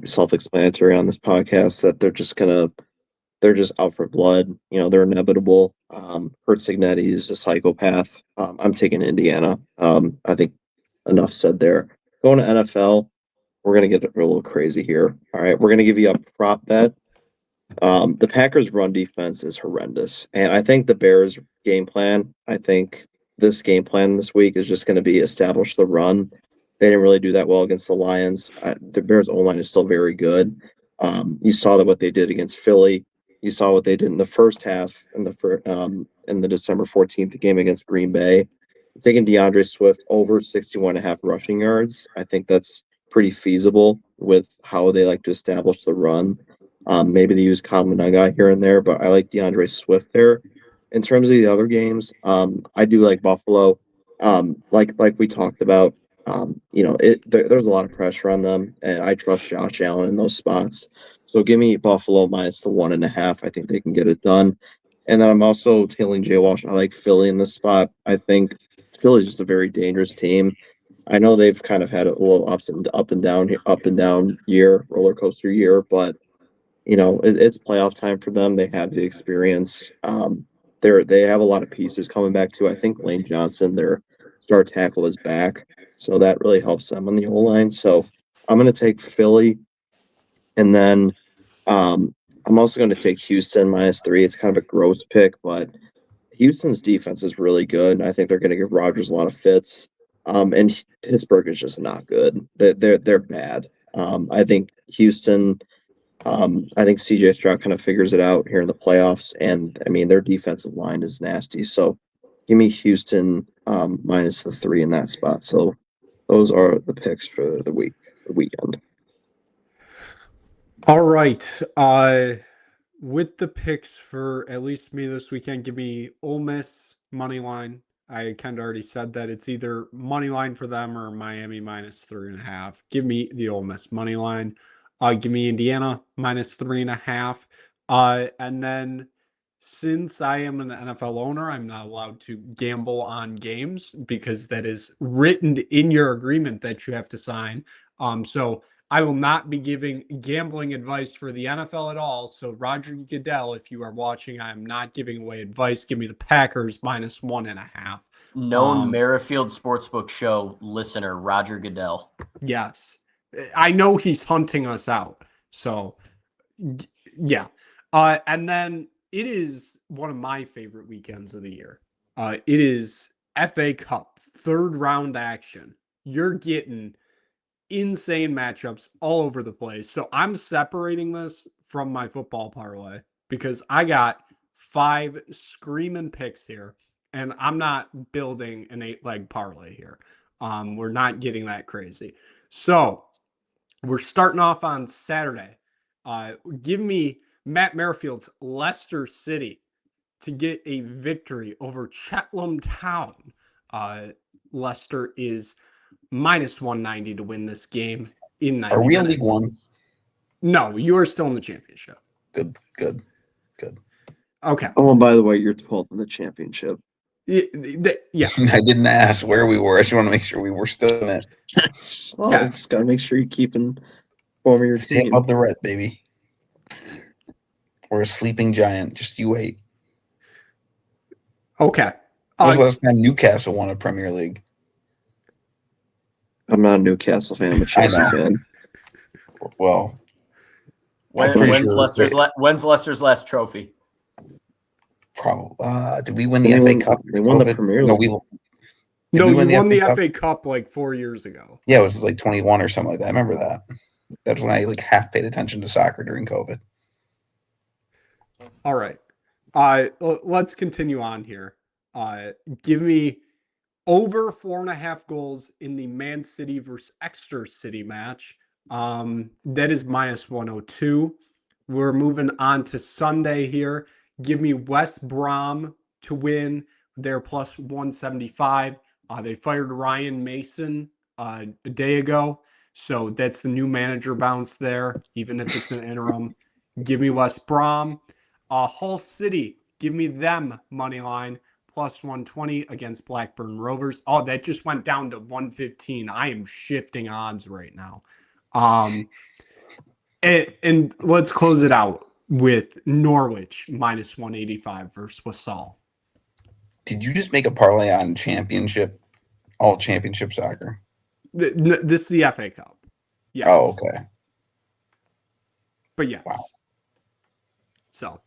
Speaker 2: self-explanatory on this podcast that they're just out for blood. They're inevitable. Kurt Signetti is a psychopath. I'm taking Indiana. I think enough said there. Going to NFL, we're gonna get a little crazy here. All right, we're gonna give you a prop bet. The Packers' run defense is horrendous, and I think the Bears' game plan. I think this game plan this week is just going to be establish the run. They didn't really do that well against the Lions. The Bears' O-line is still very good. You saw what they did against Philly. You saw what they did in the first half in the December 14th game against Green Bay. I'm taking DeAndre Swift over 61.5 rushing yards. I think that's pretty feasible with how they like to establish the run. Maybe they use Kamanuga here and there, but I like DeAndre Swift there. In terms of the other games, I do like Buffalo. Like we talked about, there's a lot of pressure on them, and I trust Josh Allen in those spots. So give me Buffalo minus the 1.5. I think they can get it done. And then I'm also tailing Jay Walsh. I like Philly in this spot. I think Philly's just a very dangerous team. I know they've kind of had a little up and down year, roller coaster year, but it's playoff time for them. They have the experience. They have a lot of pieces coming back too. I think Lane Johnson, their star tackle, is back, so that really helps them on the O-line. So I'm going to take Philly, and then I'm also going to take Houston -3. It's kind of a gross pick, but Houston's defense is really good. I think they're going to give Rodgers a lot of fits. And Pittsburgh is just not good. They're bad. I think Houston. I think CJ Stroud kind of figures it out here in the playoffs, and I mean their defensive line is nasty. So give me Houston minus the 3 in that spot. So those are the picks for the weekend.
Speaker 1: All right. With the picks for at least me this weekend, give me Ole Miss money line. I kind of already said that it's either money line for them or Miami -3.5. Give me the Ole Miss money line. Give me Indiana -3.5. And then since I am an NFL owner, I'm not allowed to gamble on games because that is written in your agreement that you have to sign. So I will not be giving gambling advice for the NFL at all. So Roger Goodell, if you are watching, I am not giving away advice. Give me the Packers -1.5.
Speaker 4: Known Merrifield Sportsbook Show listener, Roger Goodell.
Speaker 1: Yes. I know he's hunting us out. So, yeah. And then it is one of my favorite weekends of the year. It is FA Cup, 3rd round action. You're getting insane matchups all over the place. So I'm separating this from my football parlay because I got 5 screaming picks here, and I'm not building an 8-leg parlay here. We're not getting that crazy. So we're starting off on Saturday. Give me Matt Merrifield's Leicester City to get a victory over Cheltenham Town. Leicester is -190 to win this game in 90
Speaker 3: Are we in
Speaker 1: minutes.
Speaker 3: League One?
Speaker 1: No, you are still in the championship.
Speaker 3: Good.
Speaker 1: Okay.
Speaker 2: Oh, and by the way, you're 12th in the championship.
Speaker 1: Yeah.
Speaker 3: I didn't ask where we were. I just want to make sure we were still in it.
Speaker 2: Well,
Speaker 1: Yeah.
Speaker 2: just got to make sure you're keeping form of your
Speaker 3: Stay
Speaker 2: team.
Speaker 3: above the red, baby. We're a sleeping giant. Just you wait.
Speaker 1: Okay.
Speaker 3: When was the last time Newcastle won a Premier League?
Speaker 2: I'm not a Newcastle fan. I'm a Chelsea
Speaker 3: know.
Speaker 2: fan.
Speaker 3: Well,
Speaker 4: When's Leicester's last trophy?
Speaker 3: probably. Did we win the FA Cup?
Speaker 2: They won the
Speaker 3: COVID?
Speaker 2: Premier
Speaker 3: No,
Speaker 2: League.
Speaker 1: No,
Speaker 3: we
Speaker 1: you
Speaker 3: win the
Speaker 1: won the
Speaker 3: FA Cup?
Speaker 1: FA Cup like 4 years ago.
Speaker 3: Yeah, it was like 21 or something like that. I remember that. That's when I like half paid attention to soccer during COVID.
Speaker 1: All right. Let's continue on here. Give me over 4.5 goals in the Man City versus Exeter City match. That is -102. We're moving on to Sunday here. Give me West Brom to win. They're +175. They fired Ryan Mason a day ago. So that's the new manager bounce there, even if it's an interim. Give me West Brom. Hull City, give me them money line +120 against Blackburn Rovers. Oh, that just went down to 115. I am shifting odds right now. And let's close it out with Norwich -185 versus Wasall.
Speaker 3: Did you just make a parlay on all championship soccer?
Speaker 1: This is the FA Cup. Yes.
Speaker 3: Oh, okay.
Speaker 1: But yes.
Speaker 3: Wow.
Speaker 1: So,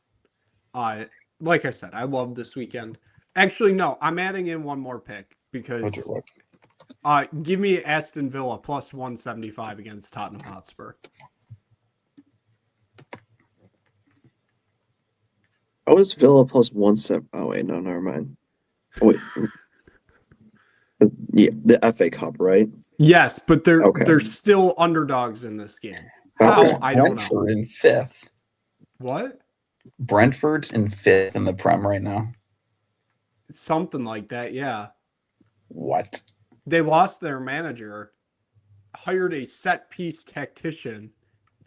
Speaker 1: like I said, I love this weekend. Actually, no, I'm adding in one more pick because give me Aston Villa +175 against Tottenham Hotspur.
Speaker 2: Oh, is Villa +170? Oh wait, no, never mind. Oh, wait. Yeah, the FA Cup, right?
Speaker 1: Yes, but they're
Speaker 2: Okay.
Speaker 1: still underdogs in this game.
Speaker 3: How is
Speaker 1: How? I don't know.
Speaker 3: Brentford in 5th?
Speaker 1: What?
Speaker 3: Brentford's in 5th in the Prem right now.
Speaker 1: Something like that, yeah.
Speaker 3: What?
Speaker 1: They lost their manager, hired a set piece tactician,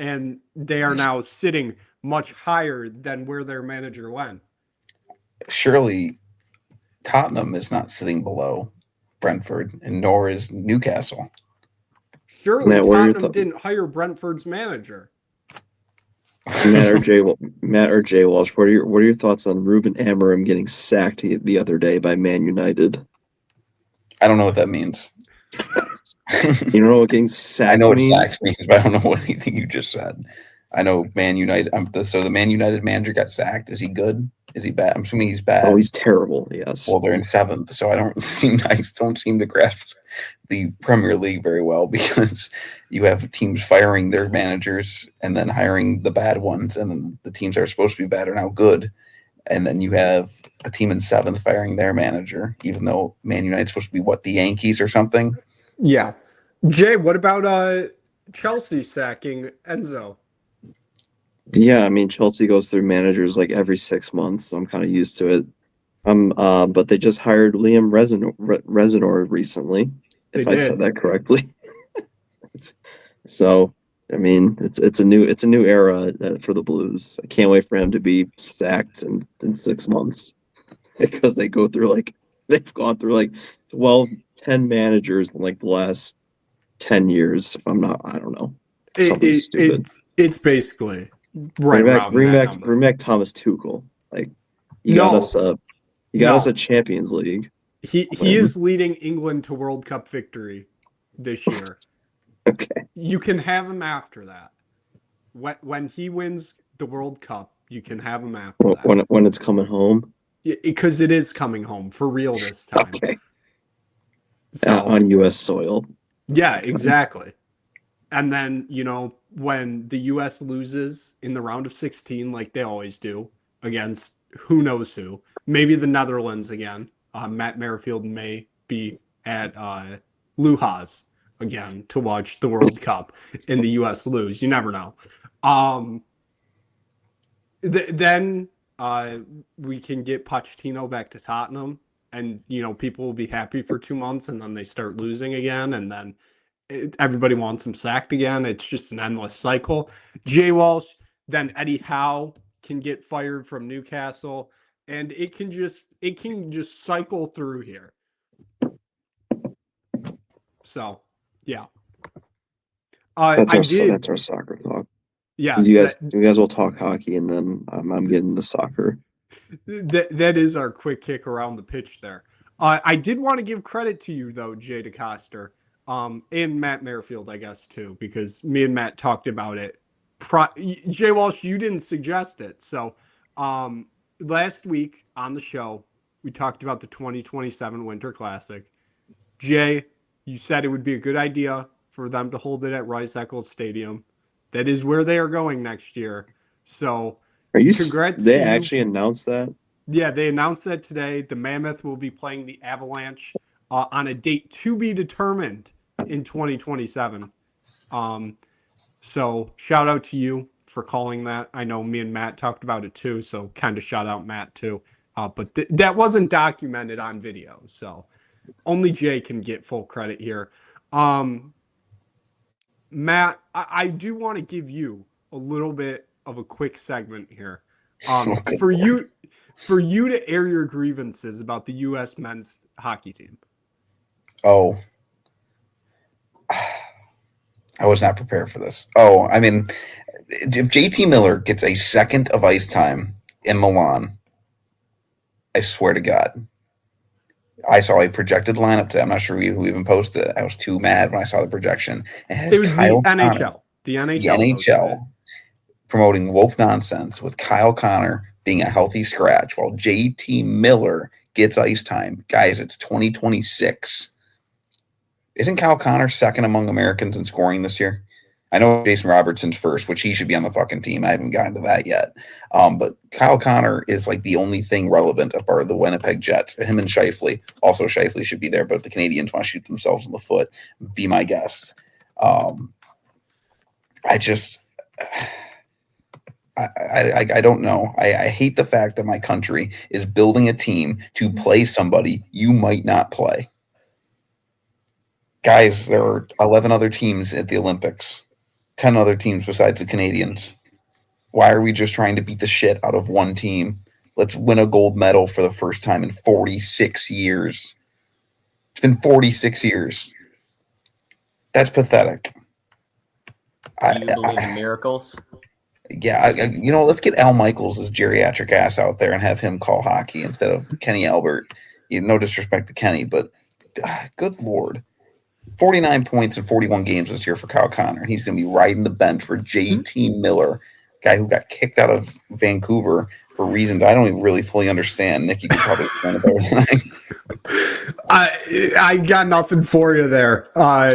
Speaker 1: and they are now sitting much higher than where their manager went.
Speaker 3: Surely Tottenham is not sitting below Brentford, and nor is Newcastle.
Speaker 1: Surely
Speaker 2: Matt, what are your
Speaker 1: Tottenham didn't hire Brentford's manager.
Speaker 2: Matt or Jay Walsh, what are your thoughts on Ruben Amorim getting sacked the other day by Man United?
Speaker 3: I don't know what that means.
Speaker 2: You don't know what getting sacked
Speaker 3: I know what
Speaker 2: means?
Speaker 3: sacks means, but I don't know anything you just said. I know Man United. So the Man United manager got sacked. Is he good? Is he bad? I'm assuming he's bad.
Speaker 2: Oh, he's terrible. Yes.
Speaker 3: Well, they're in 7th, so I don't seem to grasp the Premier League very well because you have teams firing their managers and then hiring the bad ones, and then the teams that are supposed to be bad are now good, and then you have a team in 7th firing their manager, even though Man United's supposed to be the Yankees or something.
Speaker 1: Yeah. Jay, what about Chelsea sacking Enzo?
Speaker 2: Yeah, I mean Chelsea goes through managers like every 6 months, so I'm kind of used to it. But they just hired Liam Reznor recently, if I said that correctly. So, I mean, it's a new era for the Blues. I can't wait for him to be sacked in 6 months because they've gone through like 10 managers in like the last 10 years. If I'm not, I don't know, something stupid.
Speaker 1: It's basically.
Speaker 2: Bring back Thomas Tuchel. Like you got us a Champions League.
Speaker 1: He is leading England to World Cup victory this year.
Speaker 2: Okay.
Speaker 1: You can have him after that. When he wins the World Cup, you can have him after that.
Speaker 2: When it's coming home.
Speaker 1: Because it is coming home for real this time.
Speaker 2: Okay.
Speaker 1: So,
Speaker 2: on U.S. soil.
Speaker 1: Yeah, exactly. And then, when the U.S. loses in the round of 16, like they always do, against who knows who, maybe the Netherlands again. Matt Merrifield may be at Luhas again to watch the World Cup and the U.S. lose. You never know. Then we can get Pochettino back to Tottenham, and people will be happy for 2 months, and then they start losing again, and then everybody wants him sacked again. It's just an endless cycle. Jay Walsh, then Eddie Howe can get fired from Newcastle, and it can just cycle through here. So, yeah.
Speaker 2: That's our soccer talk.
Speaker 1: Yeah,
Speaker 2: you guys will talk hockey, and then I'm getting the soccer.
Speaker 1: That is our quick kick around the pitch there. I did want to give credit to you though, Jay DeCoster. And Matt Merrifield, I guess, too, because me and Matt talked about it. Jay Walsh, you didn't suggest it. So last week on the show, we talked about the 2027 Winter Classic. Jay, you said it would be a good idea for them to hold it at Rice-Eccles Stadium. That is where they are going next year. So, congrats
Speaker 2: They
Speaker 1: to you.
Speaker 2: actually announced that?
Speaker 1: Yeah, they announced that today. The Mammoth will be playing the Avalanche on a date to be determined in 2027. So shout out to you for calling that. I know me and Matt talked about it too, so kind of shout out Matt too. But that wasn't documented on video, so only Jay can get full credit here. Matt, I do want to give you a little bit of a quick segment here. For you to air your grievances about the U.S. men's hockey team.
Speaker 3: Oh, I was not prepared for this. Oh, I mean, if JT Miller gets a second of ice time in Milan, I swear to God, I saw a projected lineup today. I'm not sure who even posted it. I was too mad when I saw the projection.
Speaker 1: It was
Speaker 3: Kyle
Speaker 1: the
Speaker 3: Connor,
Speaker 1: NHL. The NHL.
Speaker 3: the NHL promoting woke nonsense with Kyle Connor being a healthy scratch while JT Miller gets ice time. Guys, it's 2026. Isn't Kyle Connor second among Americans in scoring this year? I know Jason Robertson's first, which he should be on the fucking team. I haven't gotten to that yet. But Kyle Connor is like the only thing relevant up part of the Winnipeg Jets. Him and Scheifele. Also, Scheifele should be there, but if the Canadians want to shoot themselves in the foot, be my guest. I don't know. I hate the fact that my country is building a team to play somebody you might not play. Guys, there are 11 other teams at the Olympics, 10 other teams besides the Canadians. Why are we just trying to beat the shit out of one team? Let's win a gold medal for the first time in 46 years. It's been 46 years. That's pathetic.
Speaker 4: Do you believe in miracles?
Speaker 3: Yeah, let's get Al Michaels' geriatric ass out there and have him call hockey instead of Kenny Albert. No disrespect to Kenny, but good Lord. 49 points in 41 games this year for Kyle Connor. He's going to be riding the bench for JT Miller, guy who got kicked out of Vancouver for reasons I don't even really fully understand. Nick, you can probably explain it better than
Speaker 1: I got nothing for you there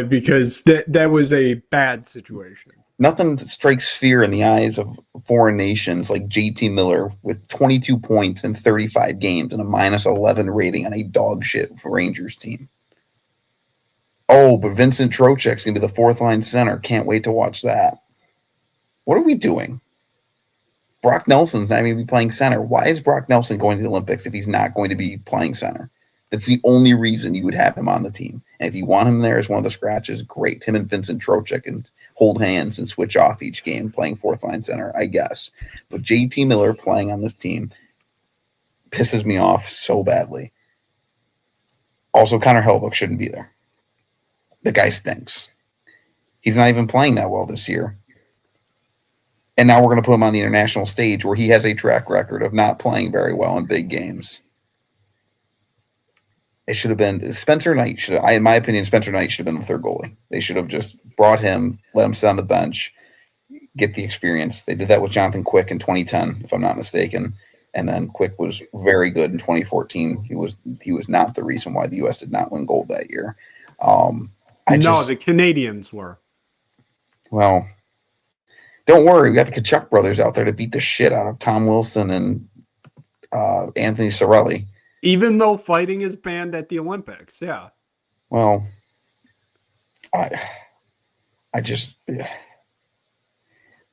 Speaker 1: because that was a bad situation.
Speaker 3: Nothing strikes fear in the eyes of foreign nations like JT Miller with 22 points in 35 games and a minus 11 rating on a dog shit Rangers team. Oh, but Vincent Trocheck's going to be the fourth line center. Can't wait to watch that. What are we doing? Brock Nelson's not going to be playing center. Why is Brock Nelson going to the Olympics if he's not going to be playing center? That's the only reason you would have him on the team. And if you want him there as one of the scratches, great. Him and Vincent Trocheck can hold hands and switch off each game playing fourth line center, I guess. But JT Miller playing on this team pisses me off so badly. Also, Connor Hellebuyck shouldn't be there. The guy stinks. He's not even playing that well this year. And now we're going to put him on the international stage where he has a track record of not playing very well in big games. It should have been Spencer Knight. In my opinion, Spencer Knight should have been the third goalie. They should have just brought him, let him sit on the bench, get the experience. They did that with Jonathan Quick in 2010, if I'm not mistaken. And then Quick was very good in 2014. He was not the reason why the U.S. did not win gold that year.
Speaker 1: The Canadians were.
Speaker 3: Well, don't worry. We got the Kachuk brothers out there to beat the shit out of Tom Wilson and Anthony Cirelli.
Speaker 1: Even though fighting is banned at the Olympics, yeah.
Speaker 3: Well, I just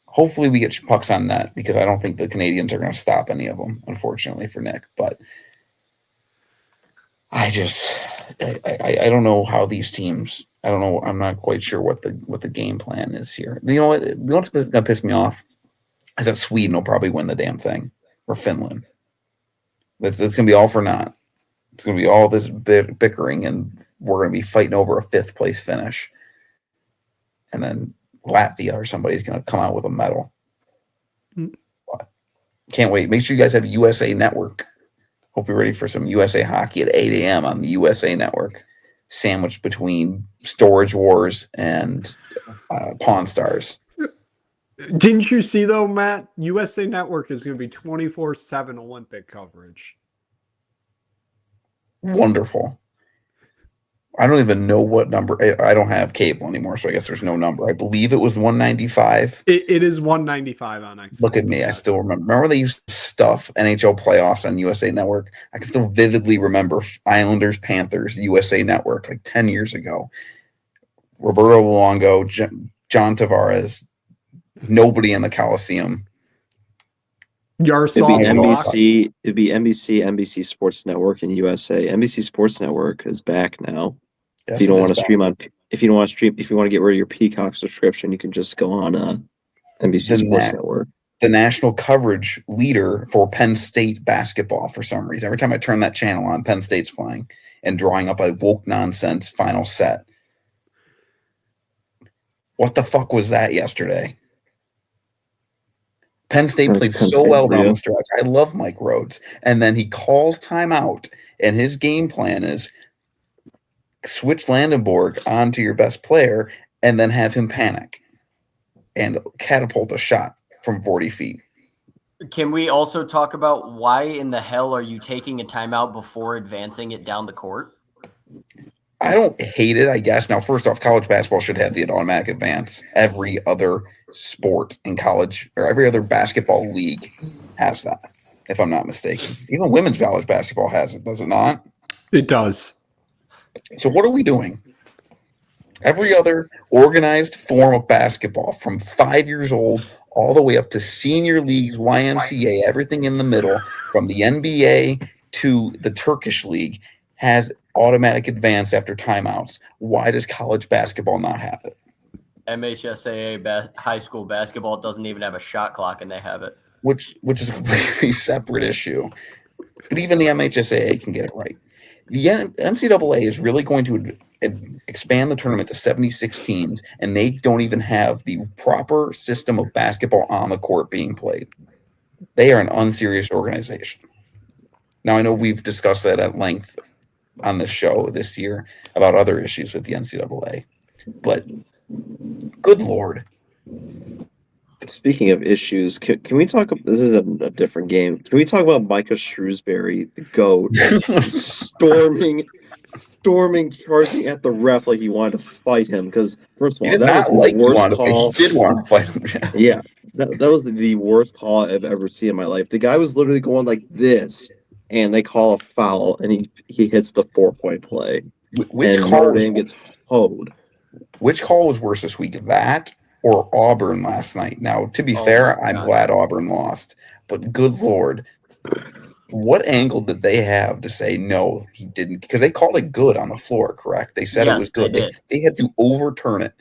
Speaker 3: hopefully we get pucks on net because I don't think the Canadians are going to stop any of them, unfortunately for Nick. But I don't know how these teams. I don't know. I'm not quite sure what the game plan is here. You know what? What's going to piss me off is that Sweden will probably win the damn thing, or Finland. That's going to be all for naught. It's going to be all this bickering, and we're going to be fighting over a fifth place finish. And then Latvia or somebody's going to come out with a medal. But can't wait. Make sure you guys have USA Network. Hope you're ready for some USA hockey at 8 a.m. on the USA Network, sandwiched between Storage Wars and Pawn Stars.
Speaker 1: Didn't you see, though, Matt? USA Network is going to be 24/7 Olympic coverage.
Speaker 3: Wonderful. I don't even know what number. I don't have cable anymore, so I guess there's no number. I believe it was 195.
Speaker 1: It is 195 on X.
Speaker 3: Look at me. I still remember. Remember they used to stuff NHL playoffs on USA Network? I can still vividly remember Islanders, Panthers, USA Network, like 10 years ago. Roberto Luongo, John Tavares, nobody in the Coliseum.
Speaker 1: Yaroslav
Speaker 2: It'd be NBC Sports Network and USA. NBC Sports Network is back now.
Speaker 3: Yes,
Speaker 2: if you don't want to stream if you want to get rid of your Peacock subscription, you can just go on NBC Sports Network.
Speaker 3: The national coverage leader for Penn State basketball for some reason. Every time I turn that channel on, Penn State's playing and drawing up a woke nonsense final set. What the fuck was that yesterday? Penn State played so well down the stretch. I love Mike Rhodes. And then he calls timeout, and his game plan is switch Landenborg onto your best player and then have him panic and catapult a shot from 40 feet.
Speaker 4: Can we also talk about why in the hell are you taking a timeout before advancing it down the court?
Speaker 3: I don't hate it, I guess. Now, first off, college basketball should have the automatic advance. Every other sport in college or every other basketball league has that, if I'm not mistaken. Even women's college basketball has it, does it not?
Speaker 1: It does.
Speaker 3: So what are we doing? Every other organized form of basketball, from 5 years old all the way up to senior leagues, YMCA, everything in the middle, from the NBA to the Turkish league, has automatic advance after timeouts. Why does college basketball not have it?
Speaker 4: MHSAA high school basketball doesn't even have a shot clock, and they have it.
Speaker 3: Which is a completely separate issue. But even the MHSAA can get it right. The NCAA is really going to expand the tournament to 76 teams, and they don't even have the proper system of basketball on the court being played. They are an unserious organization. Now, I know we've discussed that at length on this show this year about other issues with the NCAA, but good Lord.
Speaker 2: Speaking of issues, can we talk? This is a different game. Can we talk about Micah Shrewsbury, the GOAT, storming, charging at the ref like he wanted to fight him? Because first of all, that was the worst call.
Speaker 3: He did want to fight him.
Speaker 2: Yeah, that was the worst call I've ever seen in my life. The guy was literally going like this, and they call a foul, and he hits the 4-point play.
Speaker 3: Which
Speaker 2: and
Speaker 3: call
Speaker 2: Notre Dame gets hoed.
Speaker 3: Which call was worse this week? That or Auburn last night? Now, to be fair, I'm glad Auburn lost, but good Lord, what angle did they have to say no, he didn't? Because they called it good on the floor, correct? They said it was good. They had to overturn it.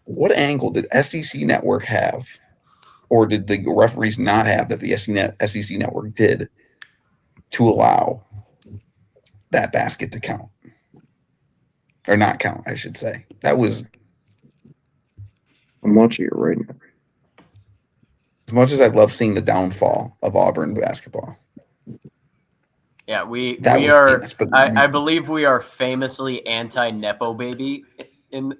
Speaker 3: What angle did SEC Network have, or did the referees not have that the SEC Network did to allow that basket to count? Or not count, I should say. That was...
Speaker 2: I'm watching it right now.
Speaker 3: As much as I love seeing the downfall of Auburn basketball.
Speaker 4: Yeah, we are. Famous, I believe we are famously anti-Nepo baby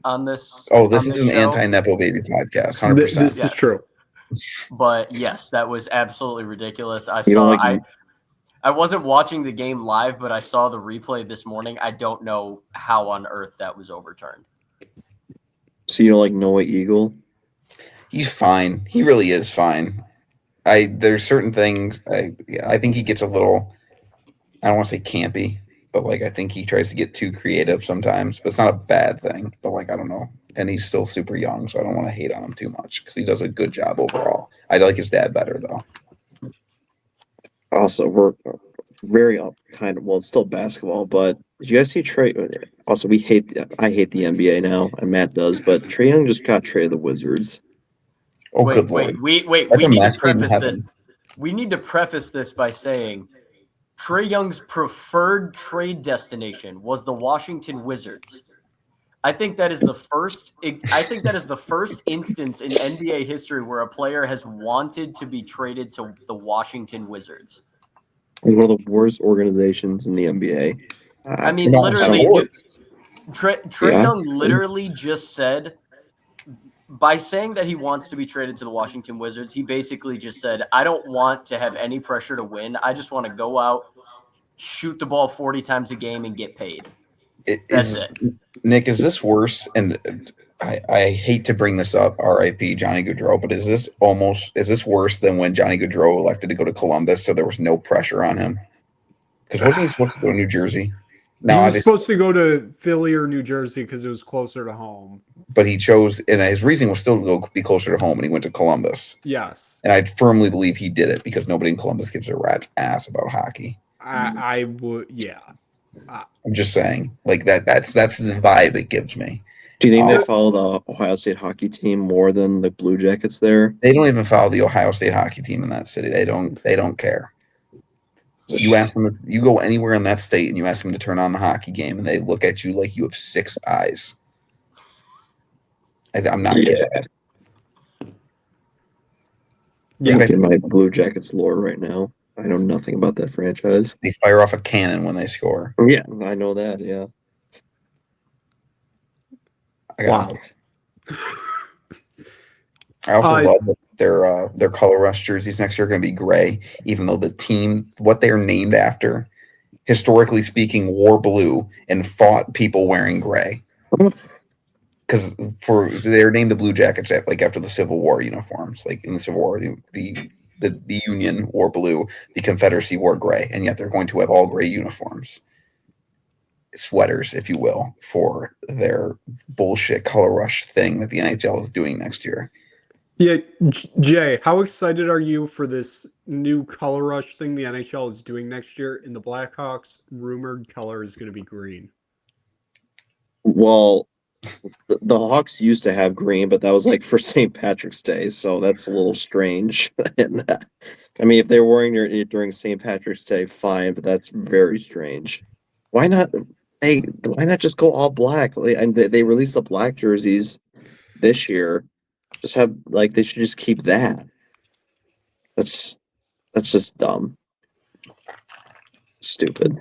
Speaker 4: on this.
Speaker 3: Oh, this is an anti-Nepo baby podcast, 100%.
Speaker 1: This is true.
Speaker 4: But yes, that was absolutely ridiculous. I wasn't watching the game live, but I saw the replay this morning. I don't know how on earth that was overturned.
Speaker 2: So you don't like Noah Eagle?
Speaker 3: He's fine. He really is fine. There's certain things I think he gets a little, I don't want to say campy, but I think he tries to get too creative sometimes. But it's not a bad thing. But I don't know. And he's still super young, so I don't want to hate on him too much because he does a good job overall. I like his dad better though.
Speaker 2: Also, we're very it's still basketball, but did you guys see Trey? Also, I hate the NBA now, and Matt does, but Trae Young just got traded to the Wizards.
Speaker 3: Oh, good Lord.
Speaker 4: Wait. We need to preface this. We need to preface this by saying Trae Young's preferred trade destination was the Washington Wizards. I think that is the first instance in NBA history where a player has wanted to be traded to the Washington Wizards.
Speaker 2: One of the worst organizations in the NBA.
Speaker 4: I mean, literally, Trae Young literally just said, by saying that he wants to be traded to the Washington Wizards, he basically just said, I don't want to have any pressure to win. I just want to go out, shoot the ball 40 times a game, and get paid. That's it.
Speaker 3: Nick, is this worse? And I hate to bring this up, R.I.P. Johnny Gaudreau, but is this worse than when Johnny Gaudreau elected to go to Columbus, so there was no pressure on him? Because wasn't he supposed to go to New Jersey?
Speaker 1: He was supposed to go to Philly or New Jersey because it was closer to home.
Speaker 3: But he chose, and his reason was still to go be closer to home, and he went to Columbus.
Speaker 1: Yes.
Speaker 3: And I firmly believe he did it because nobody in Columbus gives a rat's ass about hockey.
Speaker 1: I would, yeah.
Speaker 3: I'm just saying, like that's the vibe it gives me.
Speaker 2: Do you think they follow the Ohio State hockey team more than the Blue Jackets there?
Speaker 3: They don't even follow the Ohio State hockey team in that city. They don't care. You ask them, you go anywhere in that state and you ask them to turn on the hockey game, and they look at you like you have 6 eyes. I'm not kidding.
Speaker 2: Yeah, I'm in my Blue Jackets lore right now. I know nothing about that franchise.
Speaker 3: They fire off a cannon when they score.
Speaker 2: Yeah, I know that. Yeah.
Speaker 1: Wow.
Speaker 3: I also love that their color rush jerseys next year are going to be gray, even though the team, what they are named after, historically speaking, wore blue and fought people wearing gray. Because they're named the Blue Jackets after the Civil War uniforms. Like in the Civil War, the Union wore blue, the Confederacy wore gray, and yet they're going to have all gray uniforms. Sweaters, if you will, for their bullshit color rush thing that the NHL is doing next year.
Speaker 1: Yeah, Jay, how excited are you for this new color rush thing the NHL is doing next year? In the Blackhawks, rumored color is going to be green.
Speaker 2: Well, the Hawks used to have green, but that was like for St. Patrick's Day, so that's a little strange. I mean, if they're wearing it during St. Patrick's Day, fine, but that's very strange. Why not? Hey, why not just go all black? And they released the black jerseys this year. Just have they should just keep that. That's just dumb. Stupid.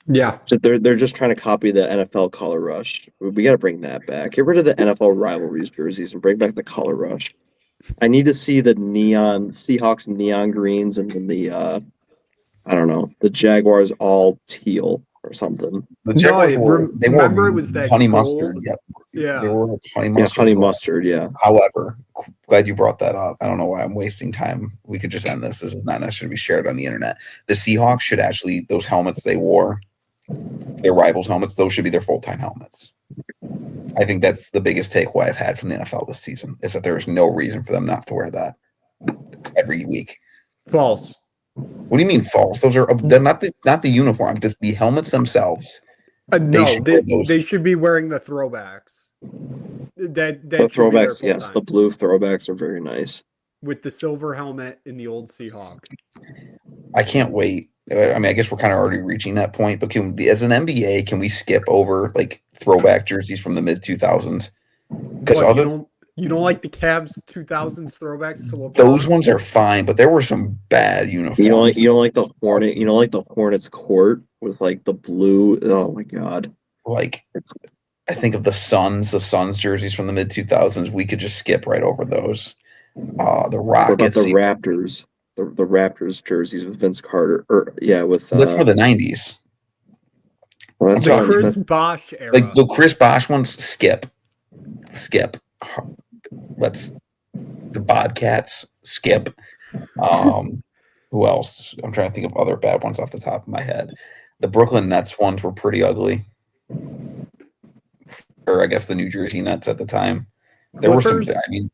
Speaker 1: Yeah.
Speaker 2: So they're just trying to copy the NFL color rush. We got to bring that back. Get rid of the NFL rivalries jerseys and bring back the color rush. I need to see the Seahawks neon greens, and then the the Jaguars all teal or something.
Speaker 3: The Jaguars
Speaker 1: remember it was that
Speaker 3: honey
Speaker 1: gold?
Speaker 3: mustard.
Speaker 1: Yeah.
Speaker 3: They were honey mustard.
Speaker 2: Honey mustard. Yeah.
Speaker 3: However, glad you brought that up. I don't know why I'm wasting time. We could just end this. This is not necessarily be shared on the internet. The Seahawks should actually, those helmets they wore, their rivals' helmets, those should be their full-time helmets. I think that's the biggest takeaway I've had from the NFL this season, is that there is no reason for them not to wear that every week.
Speaker 1: False.
Speaker 3: What do you mean false? Those are not the uniform, just the helmets themselves.
Speaker 1: No, they should be wearing the throwbacks. The
Speaker 2: throwbacks, yes, the blue throwbacks are very nice.
Speaker 1: With the silver helmet in the old Seahawk.
Speaker 3: I can't wait. I mean, I guess we're kind of already reaching that point, but as an NBA, can we skip over throwback jerseys from the mid 2000s? Because
Speaker 1: you don't like the Cavs 2000s throwbacks?
Speaker 3: Those ones are fine, but there were some bad uniforms.
Speaker 2: You don't like the Hornet. You don't like the Hornets court with the blue. Oh my god!
Speaker 3: I think of the Suns jerseys from the mid 2000s. We could just skip right over those. The Rockets,
Speaker 2: the Raptors, the Raptors jerseys with Vince Carter,
Speaker 3: that's for the 90s.
Speaker 2: Well, that's
Speaker 1: the Chris Bosh era.
Speaker 3: The Chris Bosh ones, skip. The Bobcats, skip. Who else? I'm trying to think of other bad ones off the top of my head. The Brooklyn Nets ones were pretty ugly. Or I guess the New Jersey Nets at the time. There were some. I mean,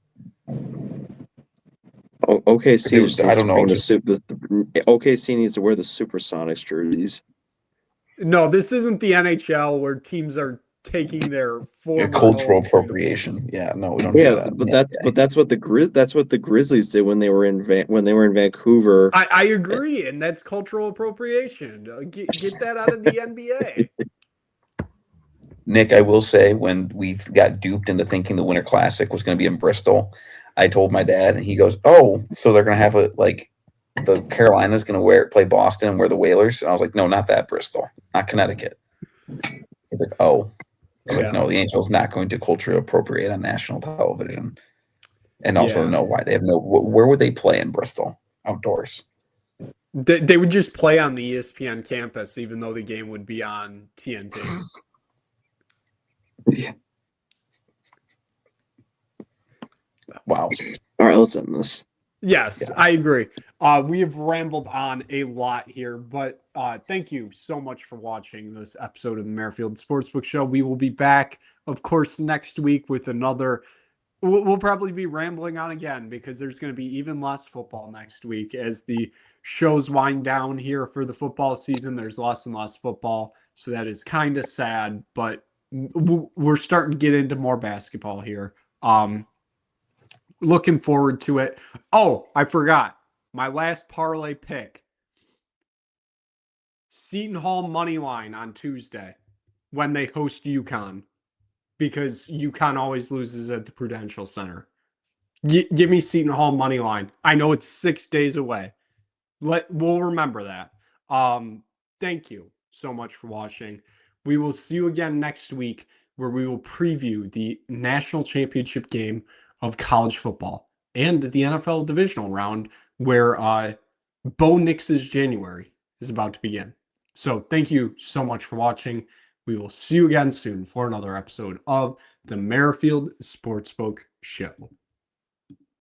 Speaker 2: OKC.
Speaker 3: I don't know.
Speaker 2: OKC needs to wear the Supersonics jerseys.
Speaker 1: No, this isn't the NHL where teams are taking their
Speaker 3: cultural appropriation. Yeah, no, we don't do that.
Speaker 2: But that's what the Grizzlies did when they were in Vancouver.
Speaker 1: I agree, and that's cultural appropriation. Get that out of the NBA.
Speaker 3: Nick, I will say, when we got duped into thinking the Winter Classic was going to be in Bristol, I told my dad, and he goes, "Oh, so they're going to have the Carolinas going to play Boston and wear the Whalers?" And I was like, "No, not that Bristol, not Connecticut." He's like, "Oh." I was like, no, the Angel's not going to culturally appropriate on national television. And also know why. They have where would they play in Bristol? Outdoors.
Speaker 1: They would just play on the ESPN campus, even though the game would be on TNT.
Speaker 2: Yeah.
Speaker 3: Wow.
Speaker 2: All right, let's end this.
Speaker 1: Yes,
Speaker 3: Yeah.
Speaker 1: I agree. We have rambled on a lot here, but thank you so much for watching this episode of the Merrifield Sportsbook Show. We will be back, of course, next week with another. We'll probably be rambling on again because there's going to be even less football next week as the shows wind down here for the football season. There's less and less football, so that is kind of sad, but we're starting to get into more basketball here. Looking forward to it. Oh, I forgot. My last parlay pick. Seton Hall money line on Tuesday when they host UConn. Because UConn always loses at the Prudential Center. Give me Seton Hall money line. I know it's 6 days away. We'll remember that. Thank you so much for watching. We will see you again next week where we will preview the national championship game of college football and the NFL divisional round where Bo Nix's January is about to begin. So thank you so much for watching. We will see you again soon for another episode of the Merrifield Sportsbook Show.